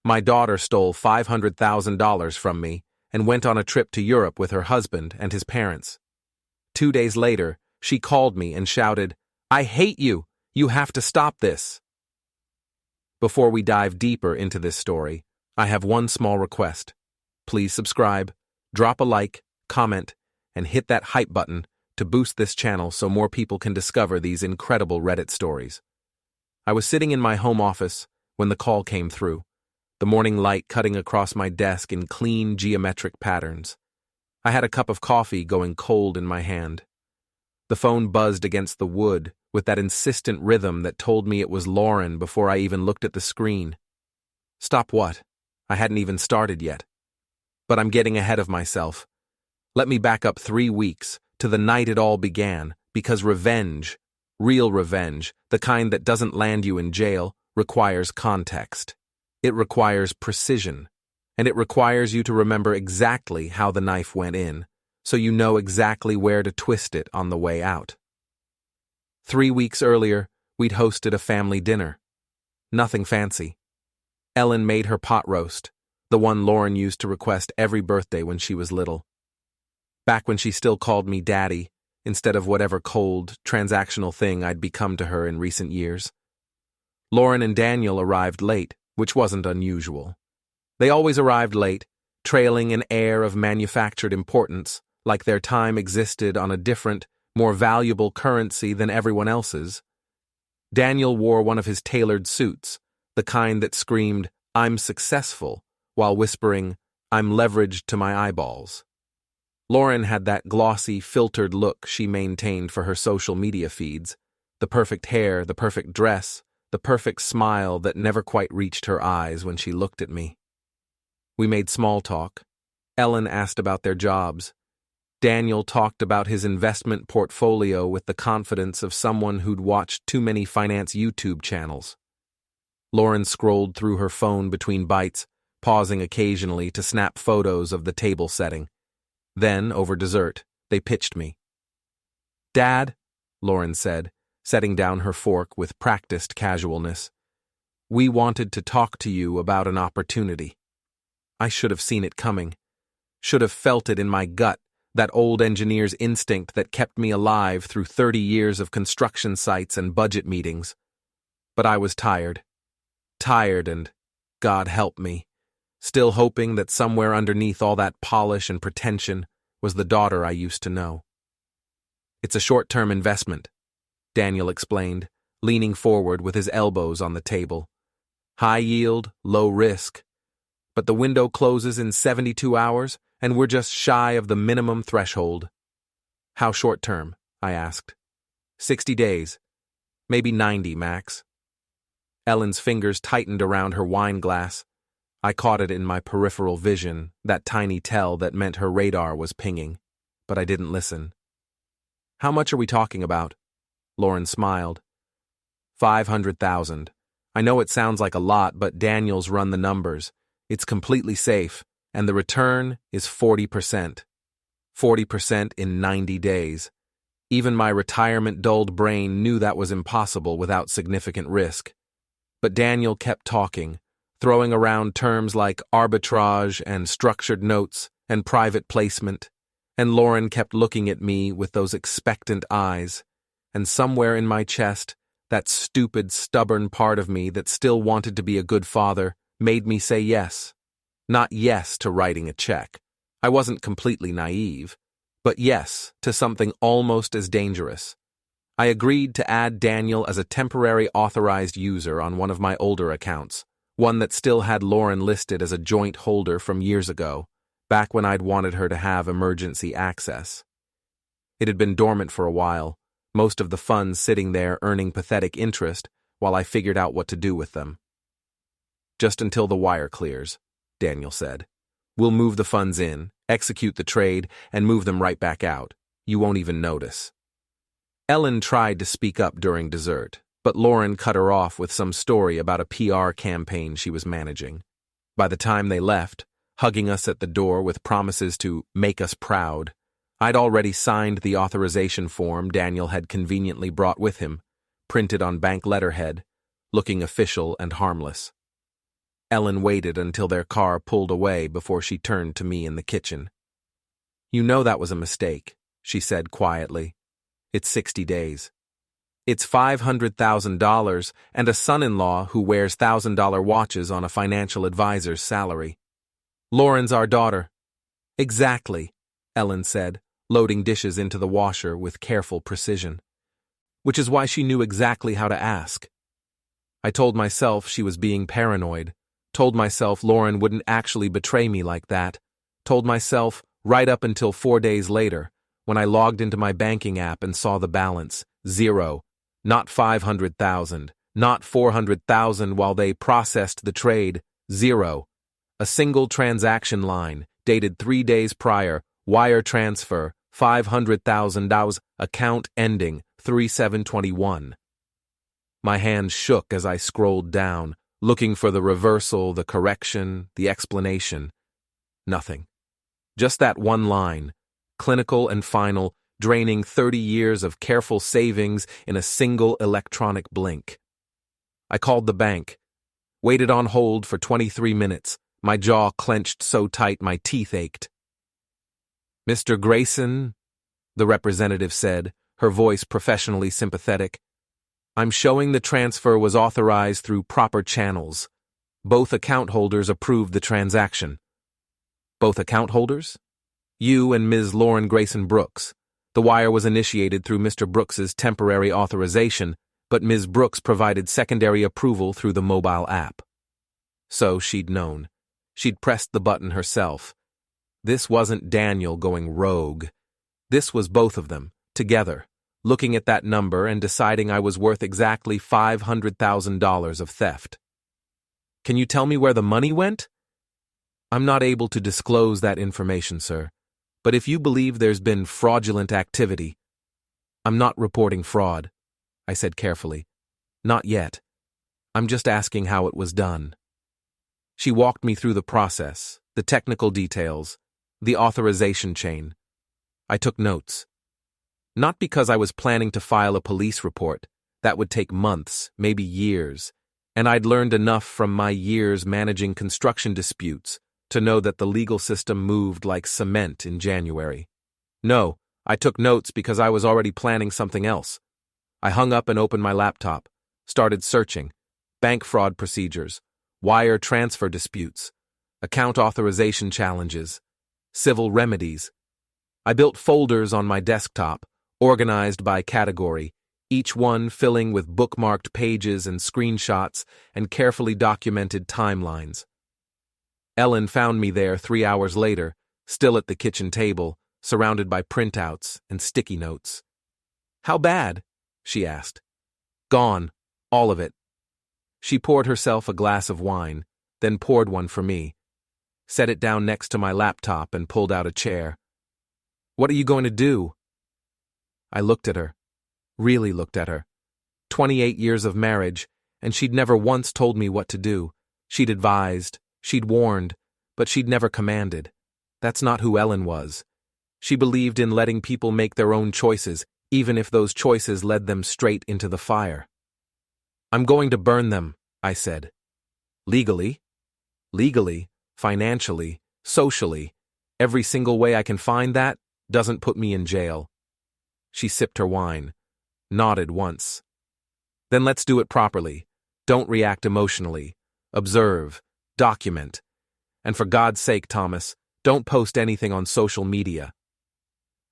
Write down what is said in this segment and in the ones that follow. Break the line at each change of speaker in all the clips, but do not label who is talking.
My daughter stole $500,000 from me and went on a trip to Europe with her husband and his parents. 2 days later, she called me and shouted, "I hate you! You have to stop this!" Before we dive deeper into this story, I have one small request. Please subscribe, drop a like, comment, and hit that hype button to boost this channel so more people can discover these incredible Reddit stories. I was sitting in my home office when the call came through, the morning light cutting across my desk in clean geometric patterns. I had a cup of coffee going cold in my hand. The phone buzzed against the wood with that insistent rhythm that told me it was Lauren before I even looked at the screen. Stop what? I hadn't even started yet. But I'm getting ahead of myself. Let me back up 3 weeks to the night it all began, because revenge, real revenge, the kind that doesn't land you in jail, requires context. It requires precision, and it requires you to remember exactly how the knife went in, so you know exactly where to twist it on the way out. 3 weeks earlier, we'd hosted a family dinner. Nothing fancy. Ellen made her pot roast, the one Lauren used to request every birthday when she was little. Back when she still called me Daddy, instead of whatever cold, transactional thing I'd become to her in recent years. Lauren and Daniel arrived late, which wasn't unusual. They always arrived late, trailing an air of manufactured importance, like their time existed on a different, more valuable currency than everyone else's. Daniel wore one of his tailored suits, the kind that screamed, "I'm successful," while whispering, "I'm leveraged to my eyeballs." Lauren had that glossy, filtered look she maintained for her social media feeds, the perfect hair, the perfect dress, the perfect smile that never quite reached her eyes when she looked at me. We made small talk. Ellen asked about their jobs. Daniel talked about his investment portfolio with the confidence of someone who'd watched too many finance YouTube channels. Lauren scrolled through her phone between bites, pausing occasionally to snap photos of the table setting. Then, over dessert, they pitched me. "Dad," Lauren said, setting down her fork with practiced casualness, "we wanted to talk to you about an opportunity." I should have seen it coming. Should have felt it in my gut, that old engineer's instinct that kept me alive through 30 years of construction sites and budget meetings. But I was tired. Tired and, God help me, still hoping that somewhere underneath all that polish and pretension was the daughter I used to know. "It's a short-term investment," Daniel explained, leaning forward with his elbows on the table. "High yield, low risk. But the window closes in 72 hours, and we're just shy of the minimum threshold." "How short-term?" I asked. 60 days. Maybe 90, max." Ellen's fingers tightened around her wine glass. I caught it in my peripheral vision, that tiny tell that meant her radar was pinging, but I didn't listen. "How much are we talking about?" Lauren smiled. 500,000. I know it sounds like a lot, but Daniel's run the numbers. It's completely safe, and the return is 40%. 40% in 90 days. Even my retirement-dulled brain knew that was impossible without significant risk. But Daniel kept talking, throwing around terms like arbitrage and structured notes and private placement, and Lauren kept looking at me with those expectant eyes, and somewhere in my chest, that stupid, stubborn part of me that still wanted to be a good father made me say yes. Not yes to writing a check. I wasn't completely naive, but yes to something almost as dangerous. I agreed to add Daniel as a temporary authorized user on one of my older accounts, one that still had Lauren listed as a joint holder from years ago, back when I'd wanted her to have emergency access. It had been dormant for a while, most of the funds sitting there earning pathetic interest while I figured out what to do with them. "Just until the wire clears," Daniel said. "We'll move the funds in, execute the trade, and move them right back out. You won't even notice." Ellen tried to speak up during dessert, but Lauren cut her off with some story about a PR campaign she was managing. By the time they left, hugging us at the door with promises to make us proud, I'd already signed the authorization form Daniel had conveniently brought with him, printed on bank letterhead, looking official and harmless. Ellen waited until their car pulled away before she turned to me in the kitchen. "You know that was a mistake," she said quietly. "It's 60 days. It's $500,000 and a son-in-law who wears $1,000 watches on a financial advisor's salary. Lauren's our daughter." "Exactly," Ellen said, loading dishes into the washer with careful precision. Which is why she knew exactly how to ask. I told myself she was being paranoid, told myself Lauren wouldn't actually betray me like that, told myself right up until 4 days later, when I logged into my banking app and saw the balance, 0, not 500,000, not 400,000 while they processed the trade, 0. A single transaction line, dated 3 days prior, wire transfer, $500,000, account ending, 3/7/21. My hands shook as I scrolled down, looking for the reversal, the correction, the explanation. Nothing. Just that one line, clinical and final, draining 30 years of careful savings in a single electronic blink. I called the bank, waited on hold for 23 minutes, my jaw clenched so tight my teeth ached. "Mr. Grayson," the representative said, her voice professionally sympathetic, "I'm showing the transfer was authorized through proper channels. Both account holders approved the transaction." "Both account holders?" "You and Ms. Lauren Grayson Brooks. The wire was initiated through Mr. Brooks's temporary authorization, but Ms. Brooks provided secondary approval through the mobile app." So she'd known. She'd pressed the button herself. This wasn't Daniel going rogue. This was both of them, together, looking at that number and deciding I was worth exactly $500,000 of theft. "Can you tell me where the money went?" "I'm not able to disclose that information, sir. But if you believe there's been fraudulent activity—" "I'm not reporting fraud," I said carefully. "Not yet. I'm just asking how it was done." She walked me through the process, the technical details, the authorization chain. I took notes. Not because I was planning to file a police report. That would take months, maybe years, and I'd learned enough from my years managing construction disputes to know that the legal system moved like cement in January. No, I took notes because I was already planning something else. I hung up and opened my laptop, started searching, bank fraud procedures, wire transfer disputes, account authorization challenges, civil remedies. I built folders on my desktop, organized by category, each one filling with bookmarked pages and screenshots and carefully documented timelines. Ellen found me there 3 hours later, still at the kitchen table, surrounded by printouts and sticky notes. "How bad?" she asked. "Gone. All of it." She poured herself a glass of wine, then poured one for me, set it down next to my laptop and pulled out a chair. "What are you going to do?" I looked at her, really looked at her. 28 years of marriage, and she'd never once told me what to do. She'd advised, she'd warned, but she'd never commanded. That's not who Ellen was. She believed in letting people make their own choices, even if those choices led them straight into the fire. "I'm going to burn them," I said. "Legally?" "Legally, financially, socially. Every single way I can find that doesn't put me in jail." She sipped her wine, nodded once. "Then let's do it properly. Don't react emotionally. Observe. Document. And for God's sake, Thomas, don't post anything on social media."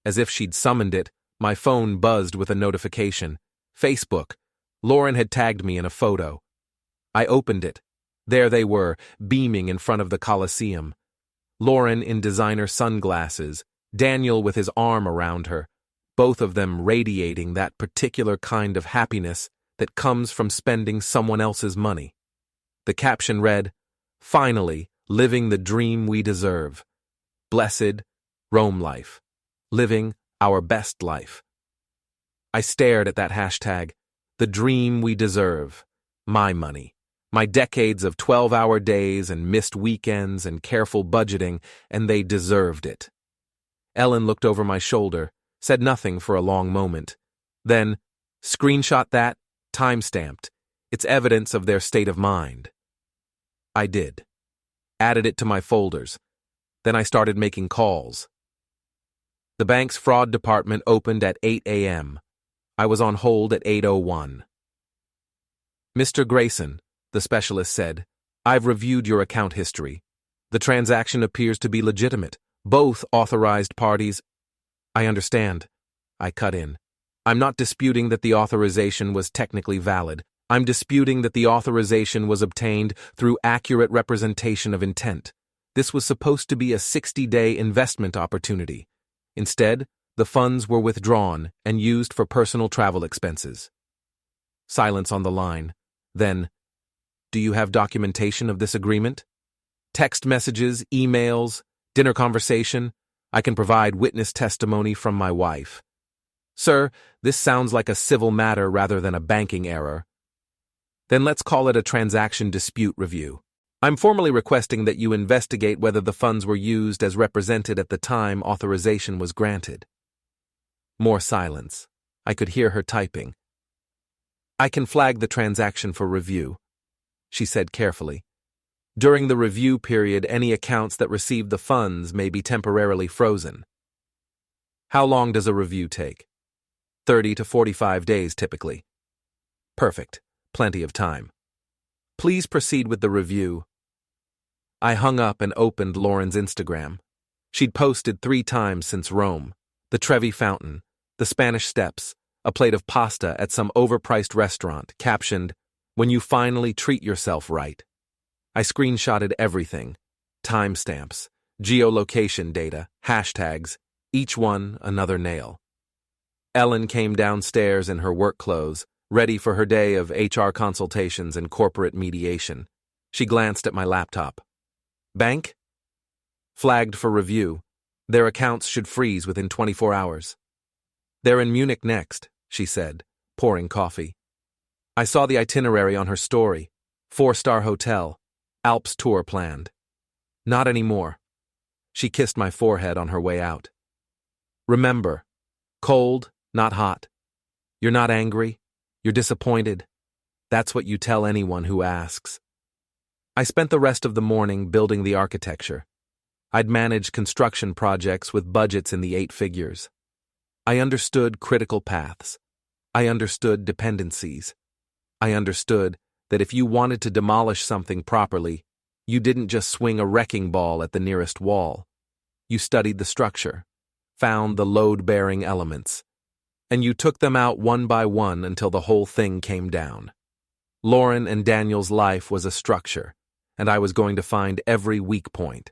As if she'd summoned it, my phone buzzed with a notification. Facebook. Lauren had tagged me in a photo. I opened it. There they were, beaming in front of the Coliseum. Lauren in designer sunglasses, Daniel with his arm around her, both of them radiating that particular kind of happiness that comes from spending someone else's money. The caption read, "Finally, living the dream we deserve. Blessed, Rome life. Living our best life." I stared at that hashtag, the dream we deserve. My money. My decades of 12-hour days and missed weekends and careful budgeting, and they deserved it. Ellen looked over my shoulder, said nothing for a long moment. Then, "Screenshot that, time-stamped. It's evidence of their state of mind." I did. Added it to my folders. Then I started making calls. The bank's fraud department opened at 8 a.m. I was on hold at 8:01. Mr. Grayson, the specialist said, I've reviewed your account history. The transaction appears to be legitimate. Both authorized parties. I understand. I cut in. I'm not disputing that the authorization was technically valid. I'm disputing that the authorization was obtained through accurate representation of intent. This was supposed to be a 60-day investment opportunity. Instead, the funds were withdrawn and used for personal travel expenses. Silence on the line. Then, do you have documentation of this agreement? Text messages, emails, dinner conversation? I can provide witness testimony from my wife. Sir, this sounds like a civil matter rather than a banking error. Then let's call it a transaction dispute review. I'm formally requesting that you investigate whether the funds were used as represented at the time authorization was granted. More silence. I could hear her typing. I can flag the transaction for review, she said carefully. During the review period, any accounts that receive the funds may be temporarily frozen. How long does a review take? 30 to 45 days typically. Perfect. Plenty of time. Please proceed with the review. I hung up and opened Lauren's Instagram. She'd posted 3 times since Rome, the Trevi Fountain, the Spanish Steps, a plate of pasta at some overpriced restaurant, captioned, "When you finally treat yourself right." I screenshotted everything. Timestamps, geolocation data, hashtags, each one another nail. Ellen came downstairs in her work clothes, ready for her day of HR consultations and corporate mediation. She glanced at my laptop. Bank? Flagged for review. Their accounts should freeze within 24 hours. They're in Munich next, she said, pouring coffee. I saw the itinerary on her story. 4-star hotel. Alps tour planned. Not anymore. She kissed my forehead on her way out. Remember, cold, not hot. You're not angry. You're disappointed. That's what you tell anyone who asks. I spent the rest of the morning building the architecture. I'd managed construction projects with budgets in the 8 figures. I understood critical paths. I understood dependencies. I understood that if you wanted to demolish something properly, you didn't just swing a wrecking ball at the nearest wall. You studied the structure, found the load-bearing elements, and you took them out one by one until the whole thing came down. Lauren and Daniel's life was a structure, and I was going to find every weak point.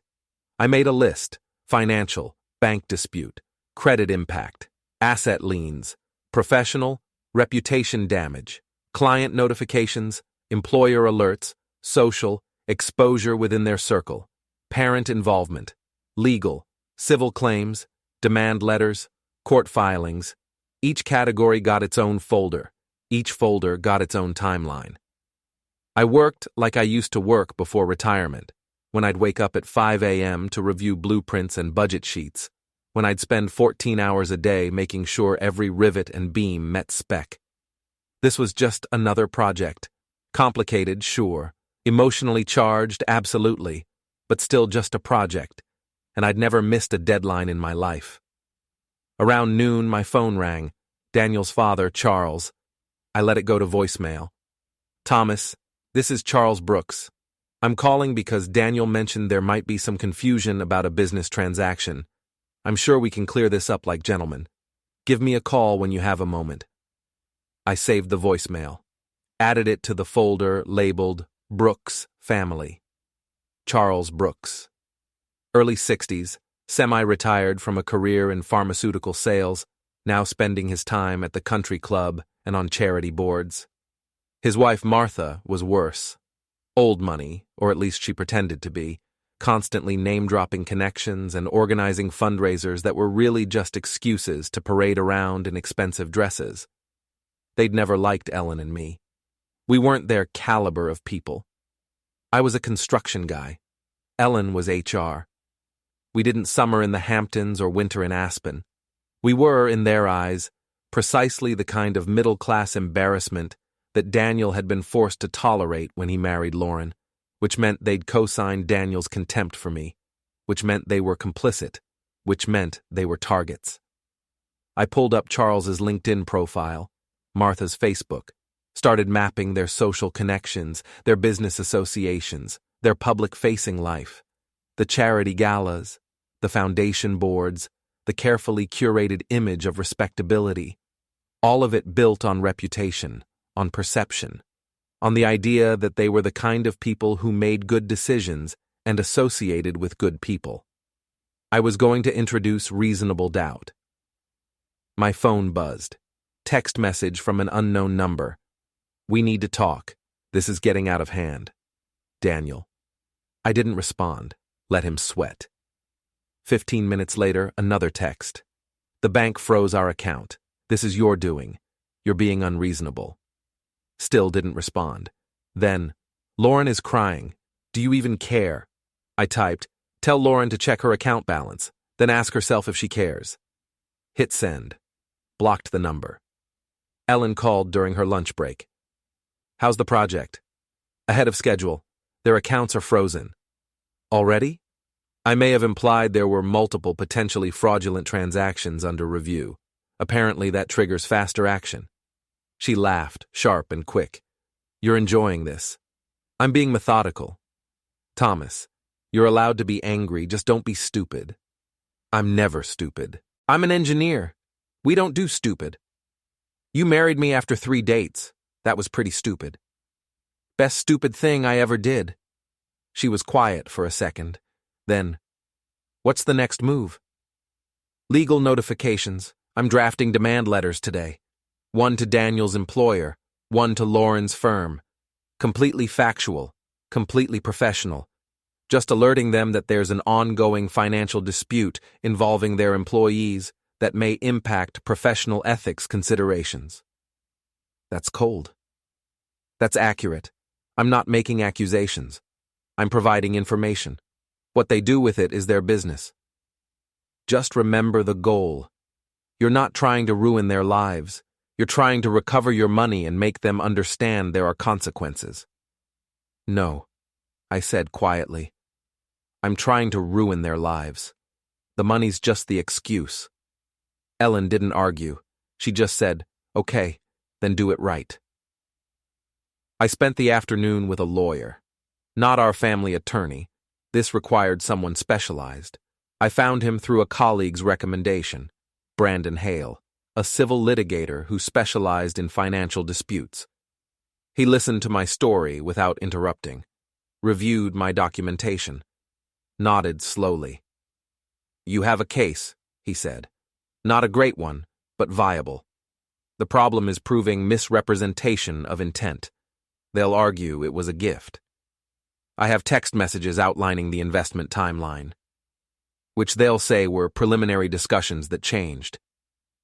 I made a list: financial, bank dispute, credit impact, asset liens, professional, reputation damage, client notifications, employer alerts, social, exposure within their circle, parent involvement, legal, civil claims, demand letters, court filings. Each category got its own folder. Each folder got its own timeline. I worked like I used to work before retirement, when I'd wake up at 5 a.m. to review blueprints and budget sheets, when I'd spend 14 hours a day making sure every rivet and beam met spec. This was just another project. Complicated, sure. Emotionally charged, absolutely. But still just a project. And I'd never missed a deadline in my life. Around noon, my phone rang. Daniel's father, Charles. I let it go to voicemail. Thomas, this is Charles Brooks. I'm calling because Daniel mentioned there might be some confusion about a business transaction. I'm sure we can clear this up like gentlemen. Give me a call when you have a moment. I saved the voicemail. Added it to the folder labeled Brooks Family. Charles Brooks. Early 60s, semi-retired from a career in pharmaceutical sales, now spending his time at the country club and on charity boards. His wife Martha was worse. Old money, or at least she pretended to be, constantly name-dropping connections and organizing fundraisers that were really just excuses to parade around in expensive dresses. They'd never liked Ellen and me. We weren't their caliber of people. I was a construction guy. Ellen was HR. We didn't summer in the Hamptons or winter in Aspen. We were, in their eyes, precisely the kind of middle-class embarrassment that Daniel had been forced to tolerate when he married Lauren, which meant they'd co-signed Daniel's contempt for me, which meant they were complicit, which meant they were targets. I pulled up Charles's LinkedIn profile, Martha's Facebook, started mapping their social connections, their business associations, their public-facing life, the charity galas, the foundation boards, the carefully curated image of respectability, all of it built on reputation, on perception, on the idea that they were the kind of people who made good decisions and associated with good people. I was going to introduce reasonable doubt. My phone buzzed. Text message from an unknown number. "We need to talk. This is getting out of hand. Daniel." I didn't respond. Let him sweat. 15 minutes later, another text. "The bank froze our account. This is your doing. You're being unreasonable." Still didn't respond. Then, "Lauren is crying. Do you even care?" I typed, "Tell Lauren to check her account balance, then ask herself if she cares." Hit send. Blocked the number. Ellen called during her lunch break. "How's the project?" "Ahead of schedule. Their accounts are frozen." "Already?" I may have implied there were multiple potentially fraudulent transactions under review. Apparently that triggers faster action. She laughed, sharp and quick. "You're enjoying this." "I'm being methodical." "Thomas, you're allowed to be angry, just don't be stupid." "I'm never stupid. I'm an engineer. We don't do stupid." "You married me after 3 dates. That was pretty stupid." "Best stupid thing I ever did." She was quiet for a second. Then, "What's the next move?" "Legal notifications. I'm drafting demand letters today. One to Daniel's employer, one to Lauren's firm. Completely factual, completely professional. Just alerting them that there's an ongoing financial dispute involving their employees that may impact professional ethics considerations." That's cold. That's accurate. I'm not making accusations. I'm providing information. What they do with it is their business. Just remember the goal. You're not trying to ruin their lives. You're trying to recover your money and make them understand there are consequences. "No," I said quietly. "I'm trying to ruin their lives. The money's just the excuse." Ellen didn't argue. She just said, "Okay, then do it right." I spent the afternoon with a lawyer. Not our family attorney. This required someone specialized. I found him through a colleague's recommendation, Brandon Hale, a civil litigator who specialized in financial disputes. He listened to my story without interrupting, reviewed my documentation, nodded slowly. "You have a case," he said. "Not a great one, but viable. The problem is proving misrepresentation of intent. They'll argue it was a gift. I have text messages outlining the investment timeline, which they'll say were preliminary discussions that changed.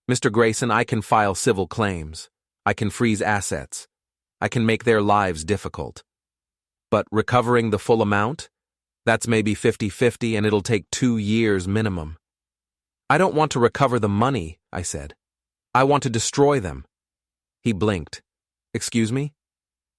Mr. Grayson, I can file civil claims. I can freeze assets. I can make their lives difficult. But recovering the full amount? That's maybe 50-50 and it'll take 2 years minimum." "I don't want to recover the money," I said. "I want to destroy them." He blinked. "Excuse me?"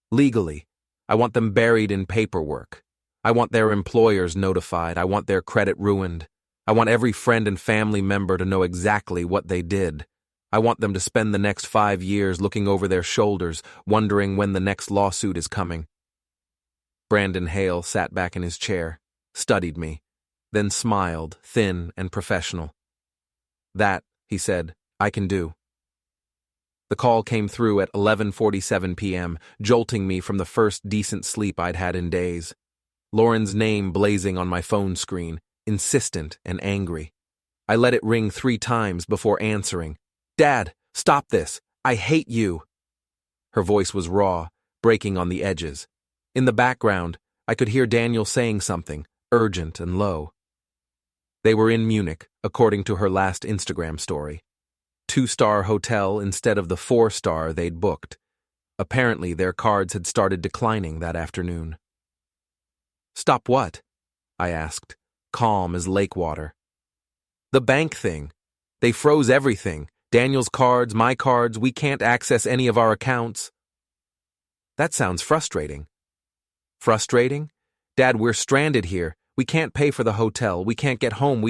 "Legally. I want them buried in paperwork. I want their employers notified. I want their credit ruined. I want every friend and family member to know exactly what they did. I want them to spend the next 5 years looking over their shoulders, wondering when the next lawsuit is coming." Brandon Hale sat back in his chair, studied me, then smiled, thin and professional. "That," he said, "I can do." The call came through at 11:47 p.m., jolting me from the first decent sleep I'd had in days. Lauren's name blazing on my phone screen, insistent and angry. I let it ring 3 times before answering. "Dad, stop this. I hate you." Her voice was raw, breaking on the edges. In the background, I could hear Daniel saying something, urgent and low. They were in Munich, according to her last Instagram story. 2-star hotel instead of the 4-star they'd booked. Apparently, their cards had started declining that afternoon. "Stop what?" I asked, calm as lake water. "The bank thing. They froze everything. Daniel's cards, my cards, we can't access any of our accounts." "That sounds frustrating." "Frustrating? Dad, we're stranded here. We can't pay for the hotel. We can't get home.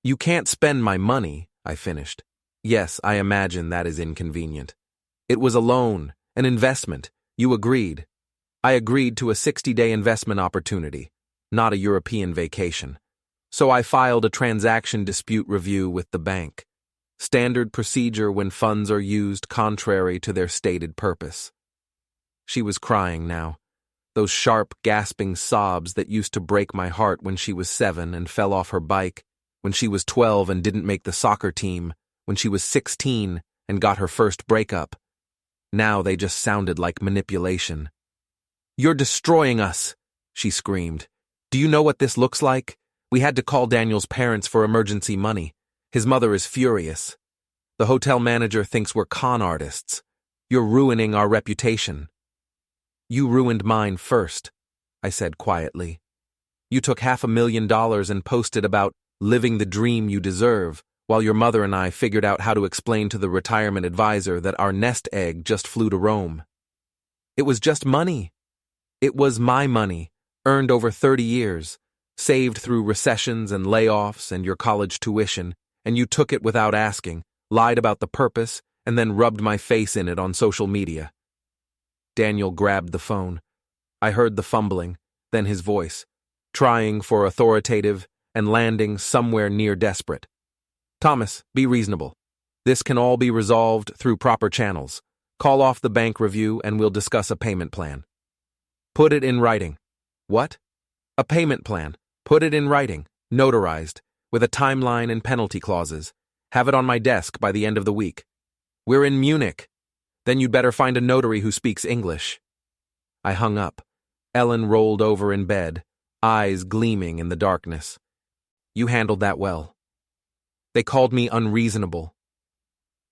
You can't spend my money, I finished. Yes, I imagine that is inconvenient. It was a loan, an investment. You agreed. I agreed to a 60-day investment opportunity, not a European vacation. So I filed a transaction dispute review with the bank. Standard procedure when funds are used contrary to their stated purpose. She was crying now. Those sharp, gasping sobs that used to break my heart when she was 7 and fell off her bike, when she was 12 and didn't make the soccer team, when she was 16 and got her first breakup. Now they just sounded like manipulation. "You're destroying us," she screamed. "Do you know what this looks like? We had to call Daniel's parents for emergency money. His mother is furious. The hotel manager thinks we're con artists. You're ruining our reputation." "You ruined mine first," I said quietly. "You took $500,000 and posted about living the dream you deserve, while your mother and I figured out how to explain to the retirement advisor that our nest egg just flew to Rome. It was just money. It was my money, earned over 30 years, saved through recessions and layoffs and your college tuition, and you took it without asking, lied about the purpose, and then rubbed my face in it on social media." Daniel grabbed the phone. I heard the fumbling, then his voice, trying for authoritative and landing somewhere near desperate. "Thomas, be reasonable. This can all be resolved through proper channels. Call off the bank review and we'll discuss a payment plan." "Put it in writing." "What?" "A payment plan. Put it in writing, notarized, with a timeline and penalty clauses. Have it on my desk by the end of the week. We're in Munich. Then you'd better find a notary who speaks English." I hung up. Ellen rolled over in bed, eyes gleaming in the darkness. "You handled that well." "They called me unreasonable."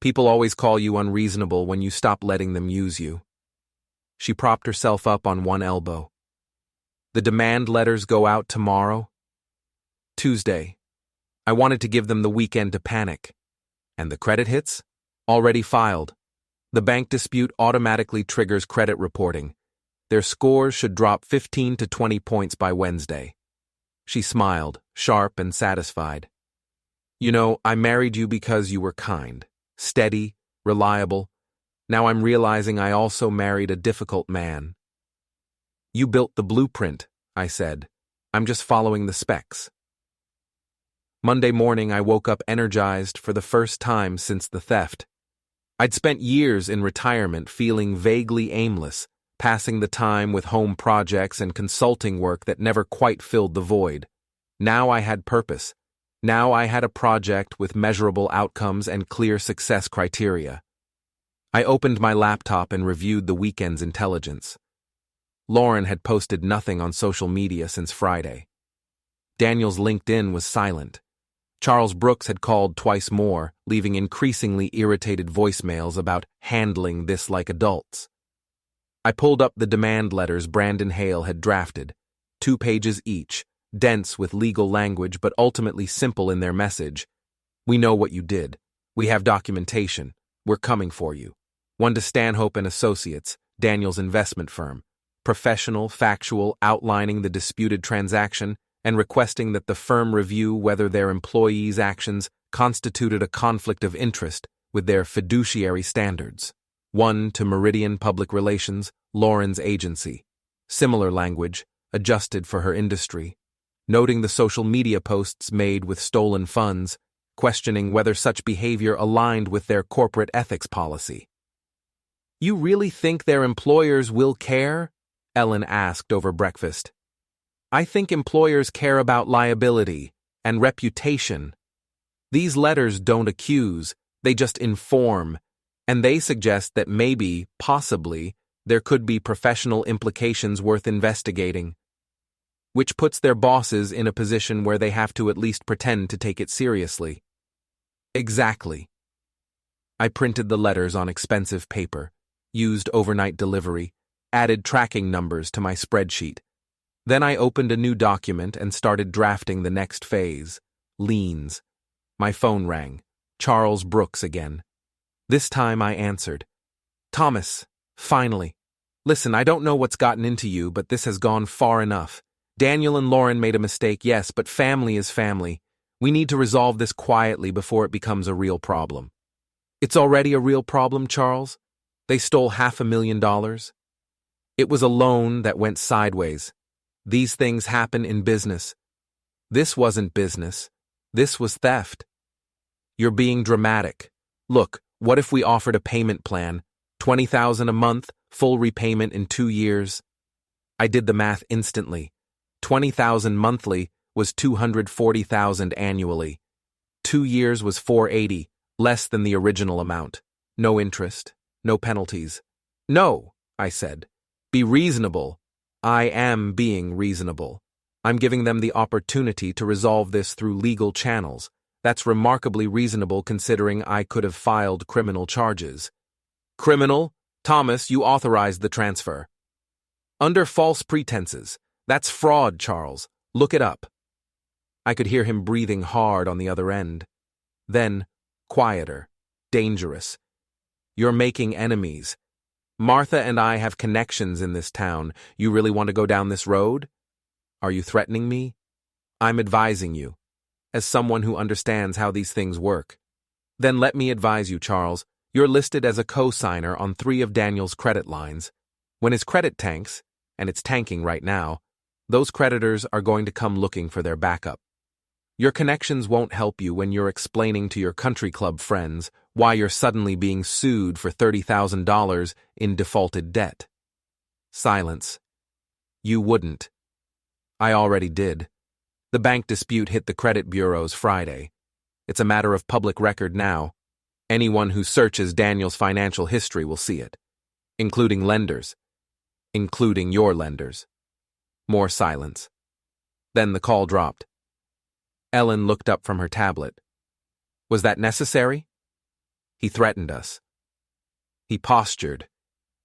"People always call you unreasonable when you stop letting them use you." She propped herself up on one elbow. "The demand letters go out tomorrow?" "Tuesday. I wanted to give them the weekend to panic." "And the credit hits?" "Already filed. The bank dispute automatically triggers credit reporting. Their scores should drop 15 to 20 points by Wednesday." She smiled, sharp and satisfied. "You know, I married you because you were kind, steady, reliable. Now I'm realizing I also married a difficult man." "You built the blueprint," I said. "I'm just following the specs." Monday morning I woke up energized for the first time since the theft. I'd spent years in retirement feeling vaguely aimless, passing the time with home projects and consulting work that never quite filled the void. Now I had purpose. Now I had a project with measurable outcomes and clear success criteria. I opened my laptop and reviewed the weekend's intelligence. Lauren had posted nothing on social media since Friday. Daniel's LinkedIn was silent. Charles Brooks had called twice more, leaving increasingly irritated voicemails about handling this like adults. I pulled up the demand letters Brandon Hale had drafted, 2 pages each, dense with legal language but ultimately simple in their message. "We know what you did. We have documentation. We're coming for you." One to Stanhope and Associates, Daniel's investment firm. Professional, factual, outlining the disputed transaction and requesting that the firm review whether their employees' actions constituted a conflict of interest with their fiduciary standards. One to Meridian Public Relations, Lauren's agency. Similar language, adjusted for her industry, noting the social media posts made with stolen funds, questioning whether such behavior aligned with their corporate ethics policy. "You really think their employers will care?" Ellen asked over breakfast. "I think employers care about liability and reputation. These letters don't accuse, they just inform, and they suggest that maybe, possibly, there could be professional implications worth investigating, which puts their bosses in a position where they have to at least pretend to take it seriously." "Exactly." I printed the letters on expensive paper, used overnight delivery, added tracking numbers to my spreadsheet. Then I opened a new document and started drafting the next phase, liens. My phone rang. Charles Brooks again. This time I answered. "Thomas, finally. Listen, I don't know what's gotten into you, but this has gone far enough. Daniel and Lauren made a mistake, yes, but family is family. We need to resolve this quietly before it becomes a real problem. It's already a real problem, Charles. They stole $500,000. It was a loan that went sideways. These things happen in business. This wasn't business. This was theft. You're being dramatic. Look, what if we offered a payment plan? $20,000 a month, full repayment in 2 years. I did the math instantly. $20,000 monthly was $240,000 annually. 2 years was $480, less than the original amount. No interest, no penalties. No, I said. Be reasonable. I am being reasonable. I'm giving them the opportunity to resolve this through legal channels. That's remarkably reasonable considering I could have filed criminal charges. Criminal? Thomas, you authorized the transfer. Under false pretenses. That's fraud, Charles. Look it up. I could hear him breathing hard on the other end. Then, quieter, dangerous. You're making enemies. Martha and I have connections in this town. You really want to go down this road? Are you threatening me? I'm advising you, as someone who understands how these things work. Then let me advise you, Charles. You're listed as a co-signer on 3 of Daniel's credit lines. When his credit tanks, and it's tanking right now, those creditors are going to come looking for their backup. Your connections won't help you when you're explaining to your country club friends why you're suddenly being sued for $30,000 in defaulted debt. Silence. You wouldn't. I already did. The bank dispute hit the credit bureaus Friday. It's a matter of public record now. Anyone who searches Daniel's financial history will see it, including lenders, including your lenders. More silence. Then the call dropped. Ellen looked up from her tablet. Was that necessary? He threatened us. He postured.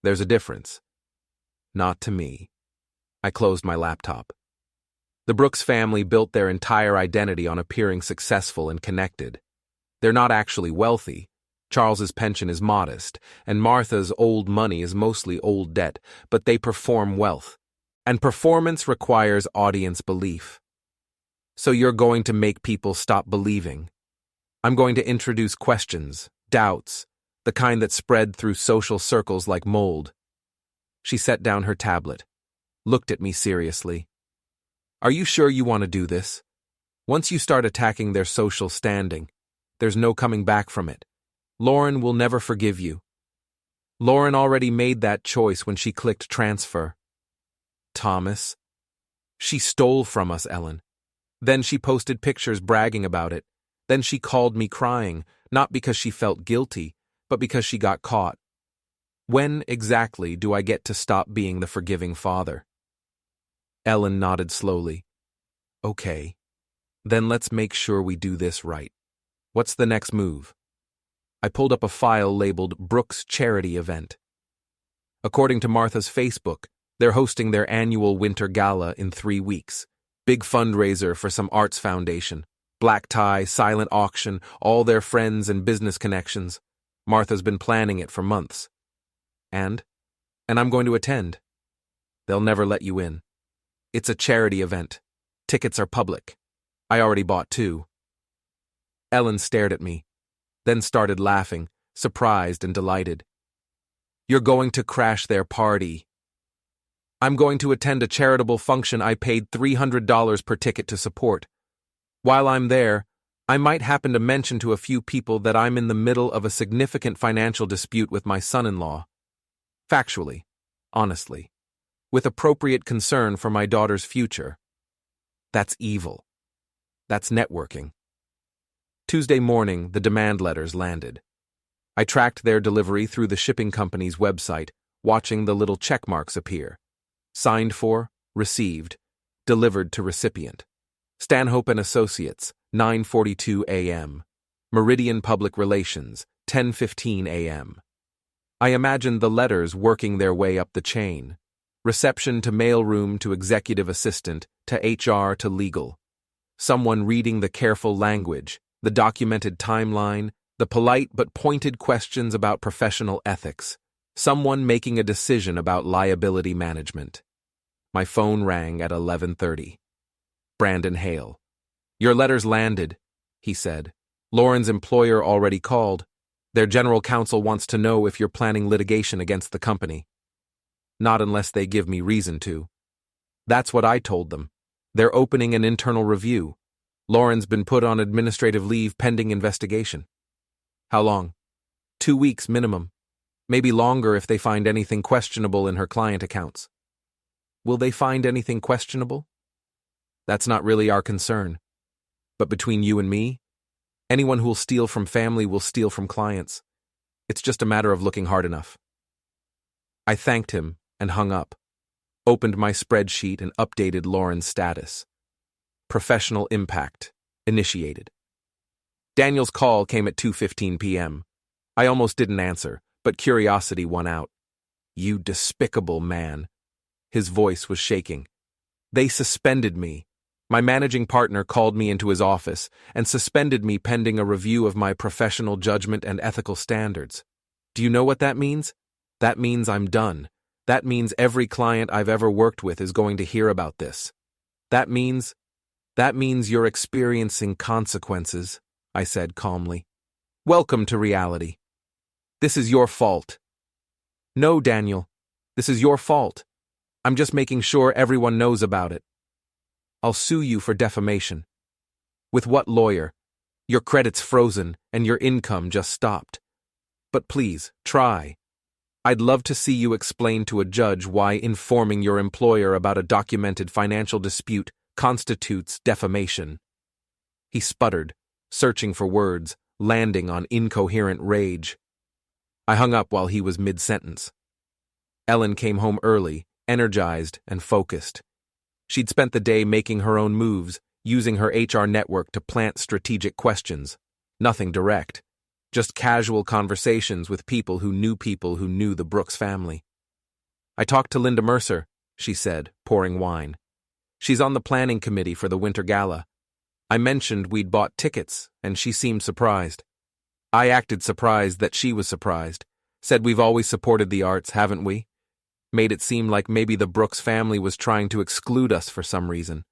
There's a difference. Not to me. I closed my laptop. The Brooks family built their entire identity on appearing successful and connected. They're not actually wealthy. Charles's pension is modest, and Martha's old money is mostly old debt, but they perform wealth. And performance requires audience belief. So you're going to make people stop believing. I'm going to introduce questions, doubts, the kind that spread through social circles like mold. She set down her tablet, looked at me seriously. Are you sure you want to do this? Once you start attacking their social standing, there's no coming back from it. Lauren will never forgive you. Lauren already made that choice when she clicked transfer. Thomas. She stole from us, Ellen. Then she posted pictures bragging about it. Then she called me crying, not because she felt guilty, but because she got caught. When exactly do I get to stop being the forgiving father? Ellen nodded slowly. Okay. Then let's make sure we do this right. What's the next move? I pulled up a file labeled Brooks Charity Event. According to Martha's Facebook, they're hosting their annual winter gala in 3 weeks. Big fundraiser for some arts foundation. Black tie, silent auction, all their friends and business connections. Martha's been planning it for months. And I'm going to attend. They'll never let you in. It's a charity event. Tickets are public. I already bought 2. Ellen stared at me, then started laughing, surprised and delighted. You're going to crash their party. I'm going to attend a charitable function I paid $300 per ticket to support. While I'm there, I might happen to mention to a few people that I'm in the middle of a significant financial dispute with my son-in-law. Factually, honestly, with appropriate concern for my daughter's future. That's evil. That's networking. Tuesday morning, the demand letters landed. I tracked their delivery through the shipping company's website, watching the little check marks appear. Signed for, received, delivered to recipient. Stanhope and Associates, 9:42 a.m. Meridian Public Relations, 10:15 a.m. I imagined the letters working their way up the chain. Reception to mailroom to executive assistant to HR to legal. Someone reading the careful language, the documented timeline, the polite but pointed questions about professional ethics. Someone making a decision about liability management. My phone rang at 11:30. Brandon Hale. "Your letter's landed," he said. "Lauren's employer already called. Their general counsel wants to know if you're planning litigation against the company." "Not unless they give me reason to." That's what I told them. They're opening an internal review. Lauren's been put on administrative leave pending investigation. "How long?" 2 weeks minimum. Maybe longer if they find anything questionable in her client accounts. "Will they find anything questionable?" "That's not really our concern. But between you and me, anyone who'll steal from family will steal from clients. It's just a matter of looking hard enough." I thanked him and hung up, opened my spreadsheet and updated Lauren's status. Professional impact initiated. Daniel's call came at 2:15 p.m. I almost didn't answer, but curiosity won out. "You despicable man." His voice was shaking. "They suspended me. My managing partner called me into his office and suspended me pending a review of my professional judgment and ethical standards. Do you know what that means? That means I'm done. That means every client I've ever worked with is going to hear about this. That means you're experiencing consequences," I said calmly. "Welcome to reality. This is your fault." "No, Daniel, this is your fault. I'm just making sure everyone knows about it." "I'll sue you for defamation." "With what lawyer? Your credit's frozen and your income just stopped. But please, try. I'd love to see you explain to a judge why informing your employer about a documented financial dispute constitutes defamation." He sputtered, searching for words, landing on incoherent rage. I hung up while he was mid-sentence. Ellen came home early, energized and focused. She'd spent the day making her own moves, using her HR network to plant strategic questions. Nothing direct, just casual conversations with people who knew the Brooks family. "I talked to Linda Mercer," she said, pouring wine. "She's on the planning committee for the winter gala. I mentioned we'd bought tickets, and she seemed surprised. I acted surprised that she was surprised. Said we've always supported the arts, haven't we? Made it seem like maybe the Brooks family was trying to exclude us for some reason.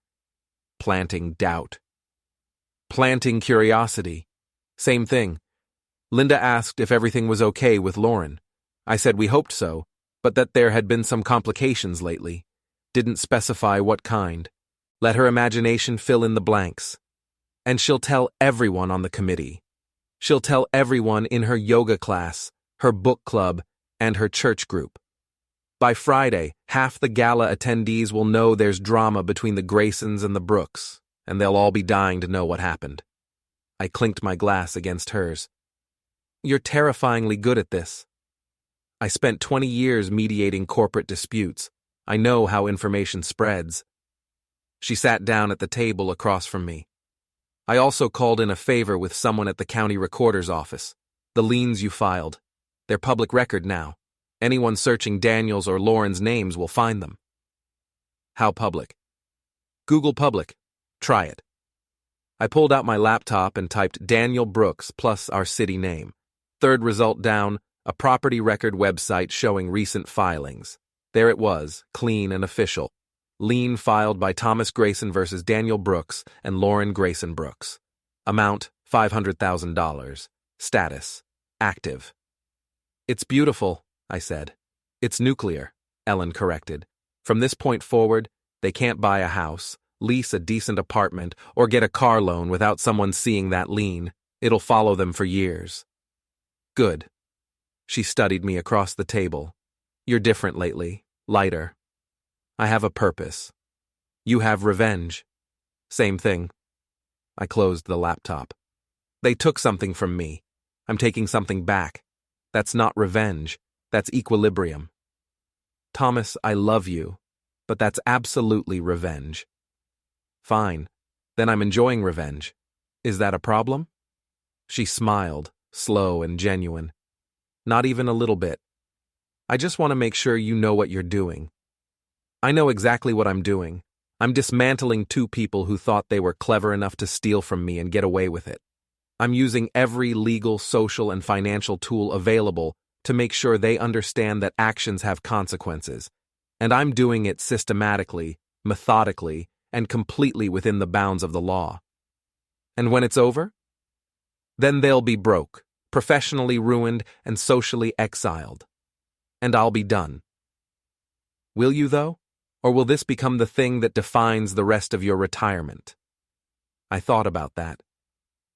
Planting doubt. Planting curiosity. Same thing. Linda asked if everything was okay with Lauren. I said we hoped so, but that there had been some complications lately. Didn't specify what kind. Let her imagination fill in the blanks. And she'll tell everyone on the committee. She'll tell everyone in her yoga class, her book club, and her church group. By Friday, half the gala attendees will know there's drama between the Graysons and the Brooks, and they'll all be dying to know what happened." I clinked my glass against hers. "You're terrifyingly good at this. I spent 20 years mediating corporate disputes. I know how information spreads." She sat down at the table across from me. "I also called in a favor with someone at the county recorder's office. The liens you filed. They're public record now. Anyone searching Daniel's or Lauren's names will find them." "How public?" "Google Public. Try it." I pulled out my laptop and typed Daniel Brooks plus our city name. Third result down, a property record website showing recent filings. There it was, clean and official. Lien filed by Thomas Grayson versus Daniel Brooks and Lauren Grayson Brooks. Amount, $500,000. Status, active. "It's beautiful," I said. "It's nuclear," Ellen corrected. "From this point forward, they can't buy a house, lease a decent apartment, or get a car loan without someone seeing that lien. It'll follow them for years." "Good." She studied me across the table. "You're different lately, lighter. I have a purpose. You have revenge." "Same thing." I closed the laptop. "They took something from me. I'm taking something back. That's not revenge. That's equilibrium." "Thomas, I love you, but that's absolutely revenge." "Fine. Then I'm enjoying revenge. Is that a problem?" She smiled, slow and genuine. "Not even a little bit. I just want to make sure you know what you're doing." "I know exactly what I'm doing. I'm dismantling two people who thought they were clever enough to steal from me and get away with it. I'm using every legal, social, and financial tool available to make sure they understand that actions have consequences. And I'm doing it systematically, methodically, and completely within the bounds of the law. And when it's over? Then they'll be broke, professionally ruined, and socially exiled. And I'll be done. Will you, though? Or will this become the thing that defines the rest of your retirement? I thought about that.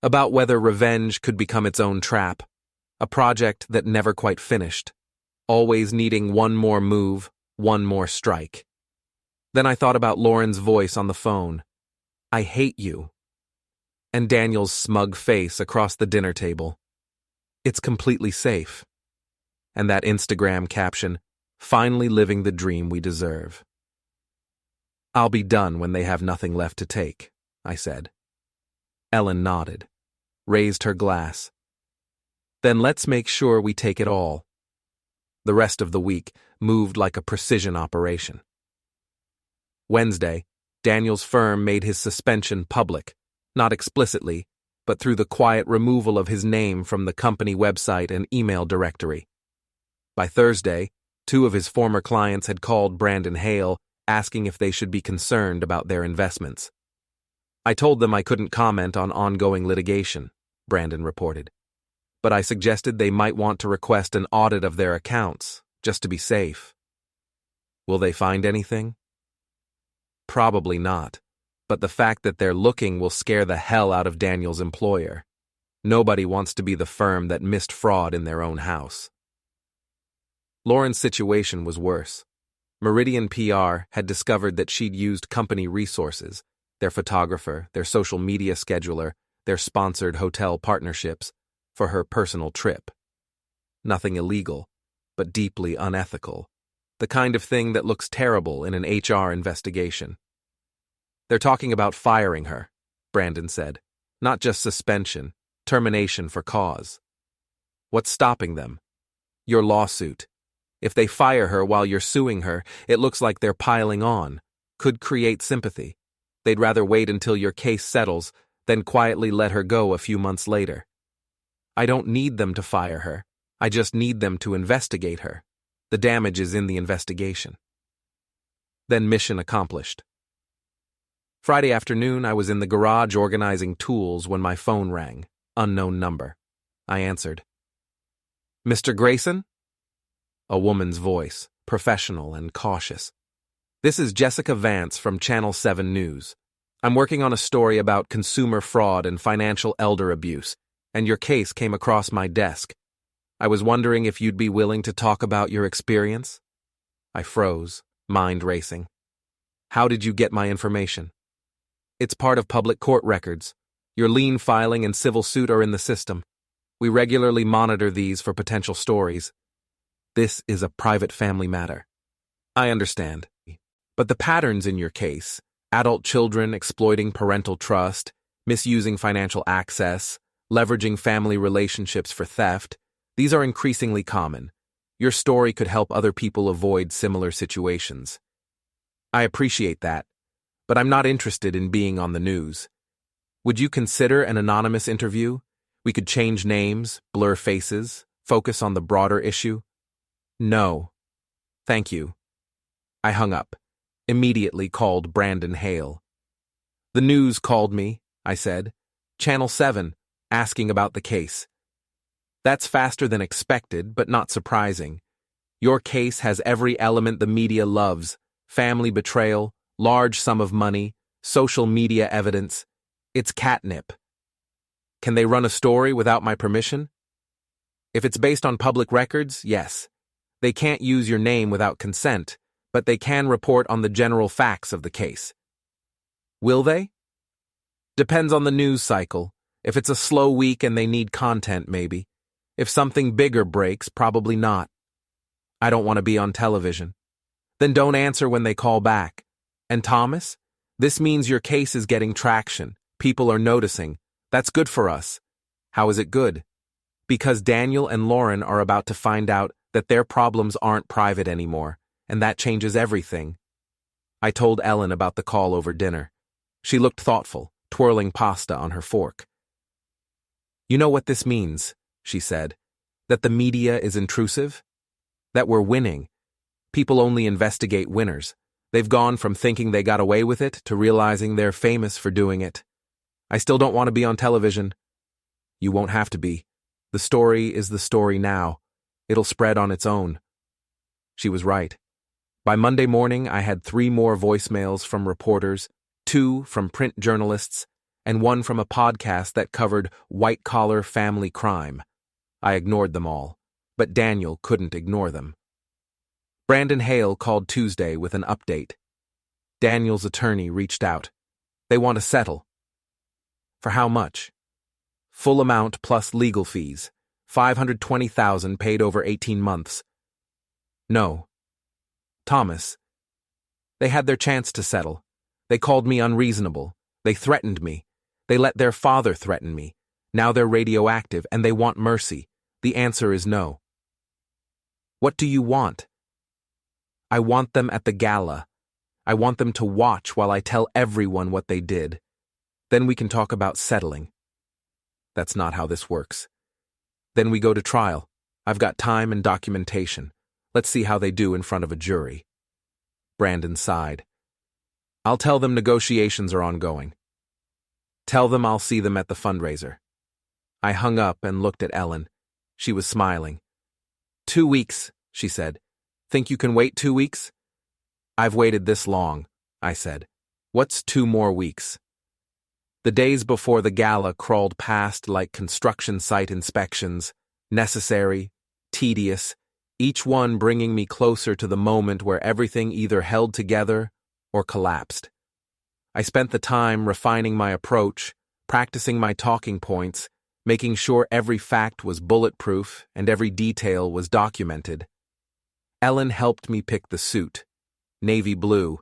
About whether revenge could become its own trap, a project that never quite finished, always needing one more move, one more strike. Then I thought about Lauren's voice on the phone. I hate you. And Daniel's smug face across the dinner table. It's completely safe. And that Instagram caption, finally living the dream we deserve. I'll be done when they have nothing left to take, I said. Ellen nodded, raised her glass. Then let's make sure we take it all. The rest of the week moved like a precision operation. Wednesday, Daniel's firm made his suspension public, not explicitly, but through the quiet removal of his name from the company website and email directory. By Thursday, 2 of his former clients had called Brandon Hale, asking if they should be concerned about their investments. I told them I couldn't comment on ongoing litigation, Brandon reported. But I suggested they might want to request an audit of their accounts, just to be safe. Will they find anything? Probably not, but the fact that they're looking will scare the hell out of Daniel's employer. Nobody wants to be the firm that missed fraud in their own house. Lauren's situation was worse. Meridian PR had discovered that she'd used company resources, their photographer, their social media scheduler, their sponsored hotel partnerships, for her personal trip. Nothing illegal, but deeply unethical. The kind of thing that looks terrible in an HR investigation. They're talking about firing her, Brandon said. Not just suspension, termination for cause. What's stopping them? Your lawsuit. If they fire her while you're suing her, it looks like they're piling on. Could create sympathy. They'd rather wait until your case settles than quietly let her go a few months later. I don't need them to fire her. I just need them to investigate her. The damage is in the investigation. Then mission accomplished. Friday afternoon, I was in the garage organizing tools when my phone rang. Unknown number. I answered. Mr. Grayson? A woman's voice, professional and cautious. This is Jessica Vance from Channel 7 News. I'm working on a story about consumer fraud and financial elder abuse, and your case came across my desk. I was wondering if you'd be willing to talk about your experience? I froze, mind racing. How did you get my information? It's part of public court records. Your lien filing and civil suit are in the system. We regularly monitor these for potential stories. This is a private family matter. I understand. But the patterns in your case, adult children exploiting parental trust, misusing financial access, leveraging family relationships for theft, these are increasingly common. Your story could help other people avoid similar situations. I appreciate that, but I'm not interested in being on the news. Would you consider an anonymous interview? We could change names, blur faces, focus on the broader issue. No. Thank you. I hung up, immediately called Brandon Hale. The news called me, I said. Channel 7, asking about the case. That's faster than expected, but not surprising. Your case has every element the media loves: family betrayal, large sum of money, social media evidence. It's catnip. Can they run a story without my permission? If it's based on public records, yes. They can't use your name without consent, but they can report on the general facts of the case. Will they? Depends on the news cycle. If it's a slow week and they need content, maybe. If something bigger breaks, probably not. I don't want to be on television. Then don't answer when they call back. And Thomas? This means your case is getting traction. People are noticing. That's good for us. How is it good? Because Daniel and Lauren are about to find out that their problems aren't private anymore, and that changes everything. I told Ellen about the call over dinner. She looked thoughtful, twirling pasta on her fork. You know what this means, she said, that the media is intrusive? That we're winning. People only investigate winners. They've gone from thinking they got away with it to realizing they're famous for doing it. I still don't want to be on television. You won't have to be. The story is the story now. It'll spread on its own. She was right. By Monday morning, I had 3 more voicemails from reporters, 2 from print journalists, and 1 from a podcast that covered white-collar family crime. I ignored them all, but Daniel couldn't ignore them. Brandon Hale called Tuesday with an update. Daniel's attorney reached out. They want to settle. For how much? Full amount plus legal fees, $520,000 paid over 18 months. No. Thomas. They had their chance to settle. They called me unreasonable. They threatened me. They let their father threaten me. Now they're radioactive and they want mercy. The answer is no. What do you want? I want them at the gala. I want them to watch while I tell everyone what they did. Then we can talk about settling. That's not how this works. Then we go to trial. I've got time and documentation. Let's see how they do in front of a jury. Brandon sighed. I'll tell them negotiations are ongoing. Tell them I'll see them at the fundraiser. I hung up and looked at Ellen. She was smiling. 2 weeks, she said. Think you can wait 2 weeks? I've waited this long, I said. What's 2 more weeks? The days before the gala crawled past like construction site inspections, necessary, tedious, each one bringing me closer to the moment where everything either held together or collapsed. I spent the time refining my approach, practicing my talking points, making sure every fact was bulletproof and every detail was documented. Ellen helped me pick the suit, navy blue,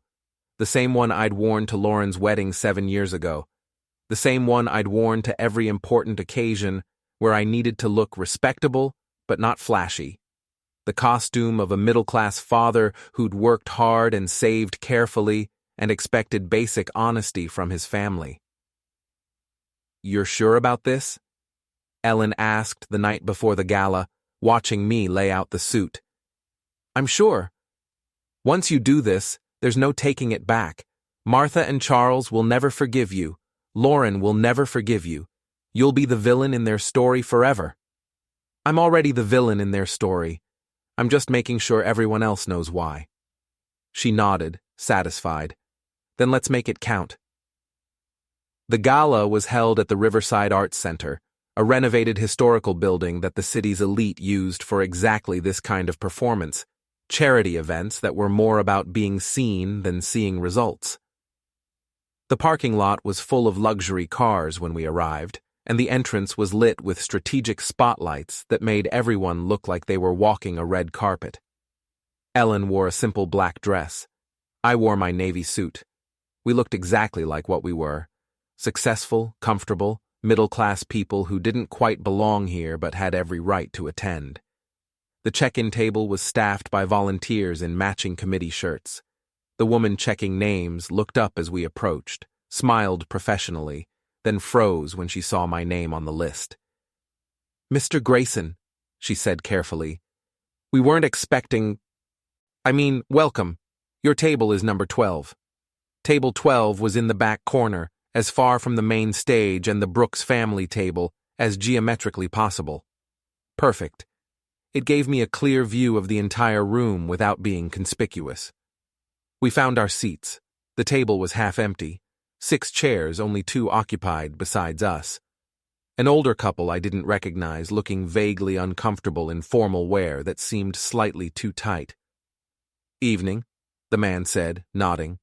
the same one I'd worn to Lauren's wedding 7 years ago, the same one I'd worn to every important occasion where I needed to look respectable but not flashy. The costume of a middle-class father who'd worked hard and saved carefully and expected basic honesty from his family. You're sure about this? Ellen asked the night before the gala, watching me lay out the suit. I'm sure. Once you do this, there's no taking it back. Martha and Charles will never forgive you. Lauren will never forgive you. You'll be the villain in their story forever. I'm already the villain in their story. I'm just making sure everyone else knows why. She nodded, satisfied. Then let's make it count. The gala was held at the Riverside Arts Center, a renovated historical building that the city's elite used for exactly this kind of performance, charity events that were more about being seen than seeing results. The parking lot was full of luxury cars when we arrived, and the entrance was lit with strategic spotlights that made everyone look like they were walking a red carpet. Ellen wore a simple black dress. I wore my navy suit. We looked exactly like what we were. Successful, comfortable, middle-class people who didn't quite belong here but had every right to attend. The check-in table was staffed by volunteers in matching committee shirts. The woman checking names looked up as we approached, smiled professionally, then froze when she saw my name on the list. Mr. Grayson, she said carefully. We weren't expecting... welcome. Your table is number 12. Table 12 was in the back corner, as far from the main stage and the Brooks family table as geometrically possible. Perfect. It gave me a clear view of the entire room without being conspicuous. We found our seats. The table was half empty. 6 chairs, only 2 occupied besides us. An older couple I didn't recognize, looking vaguely uncomfortable in formal wear that seemed slightly too tight. Evening, the man said, nodding.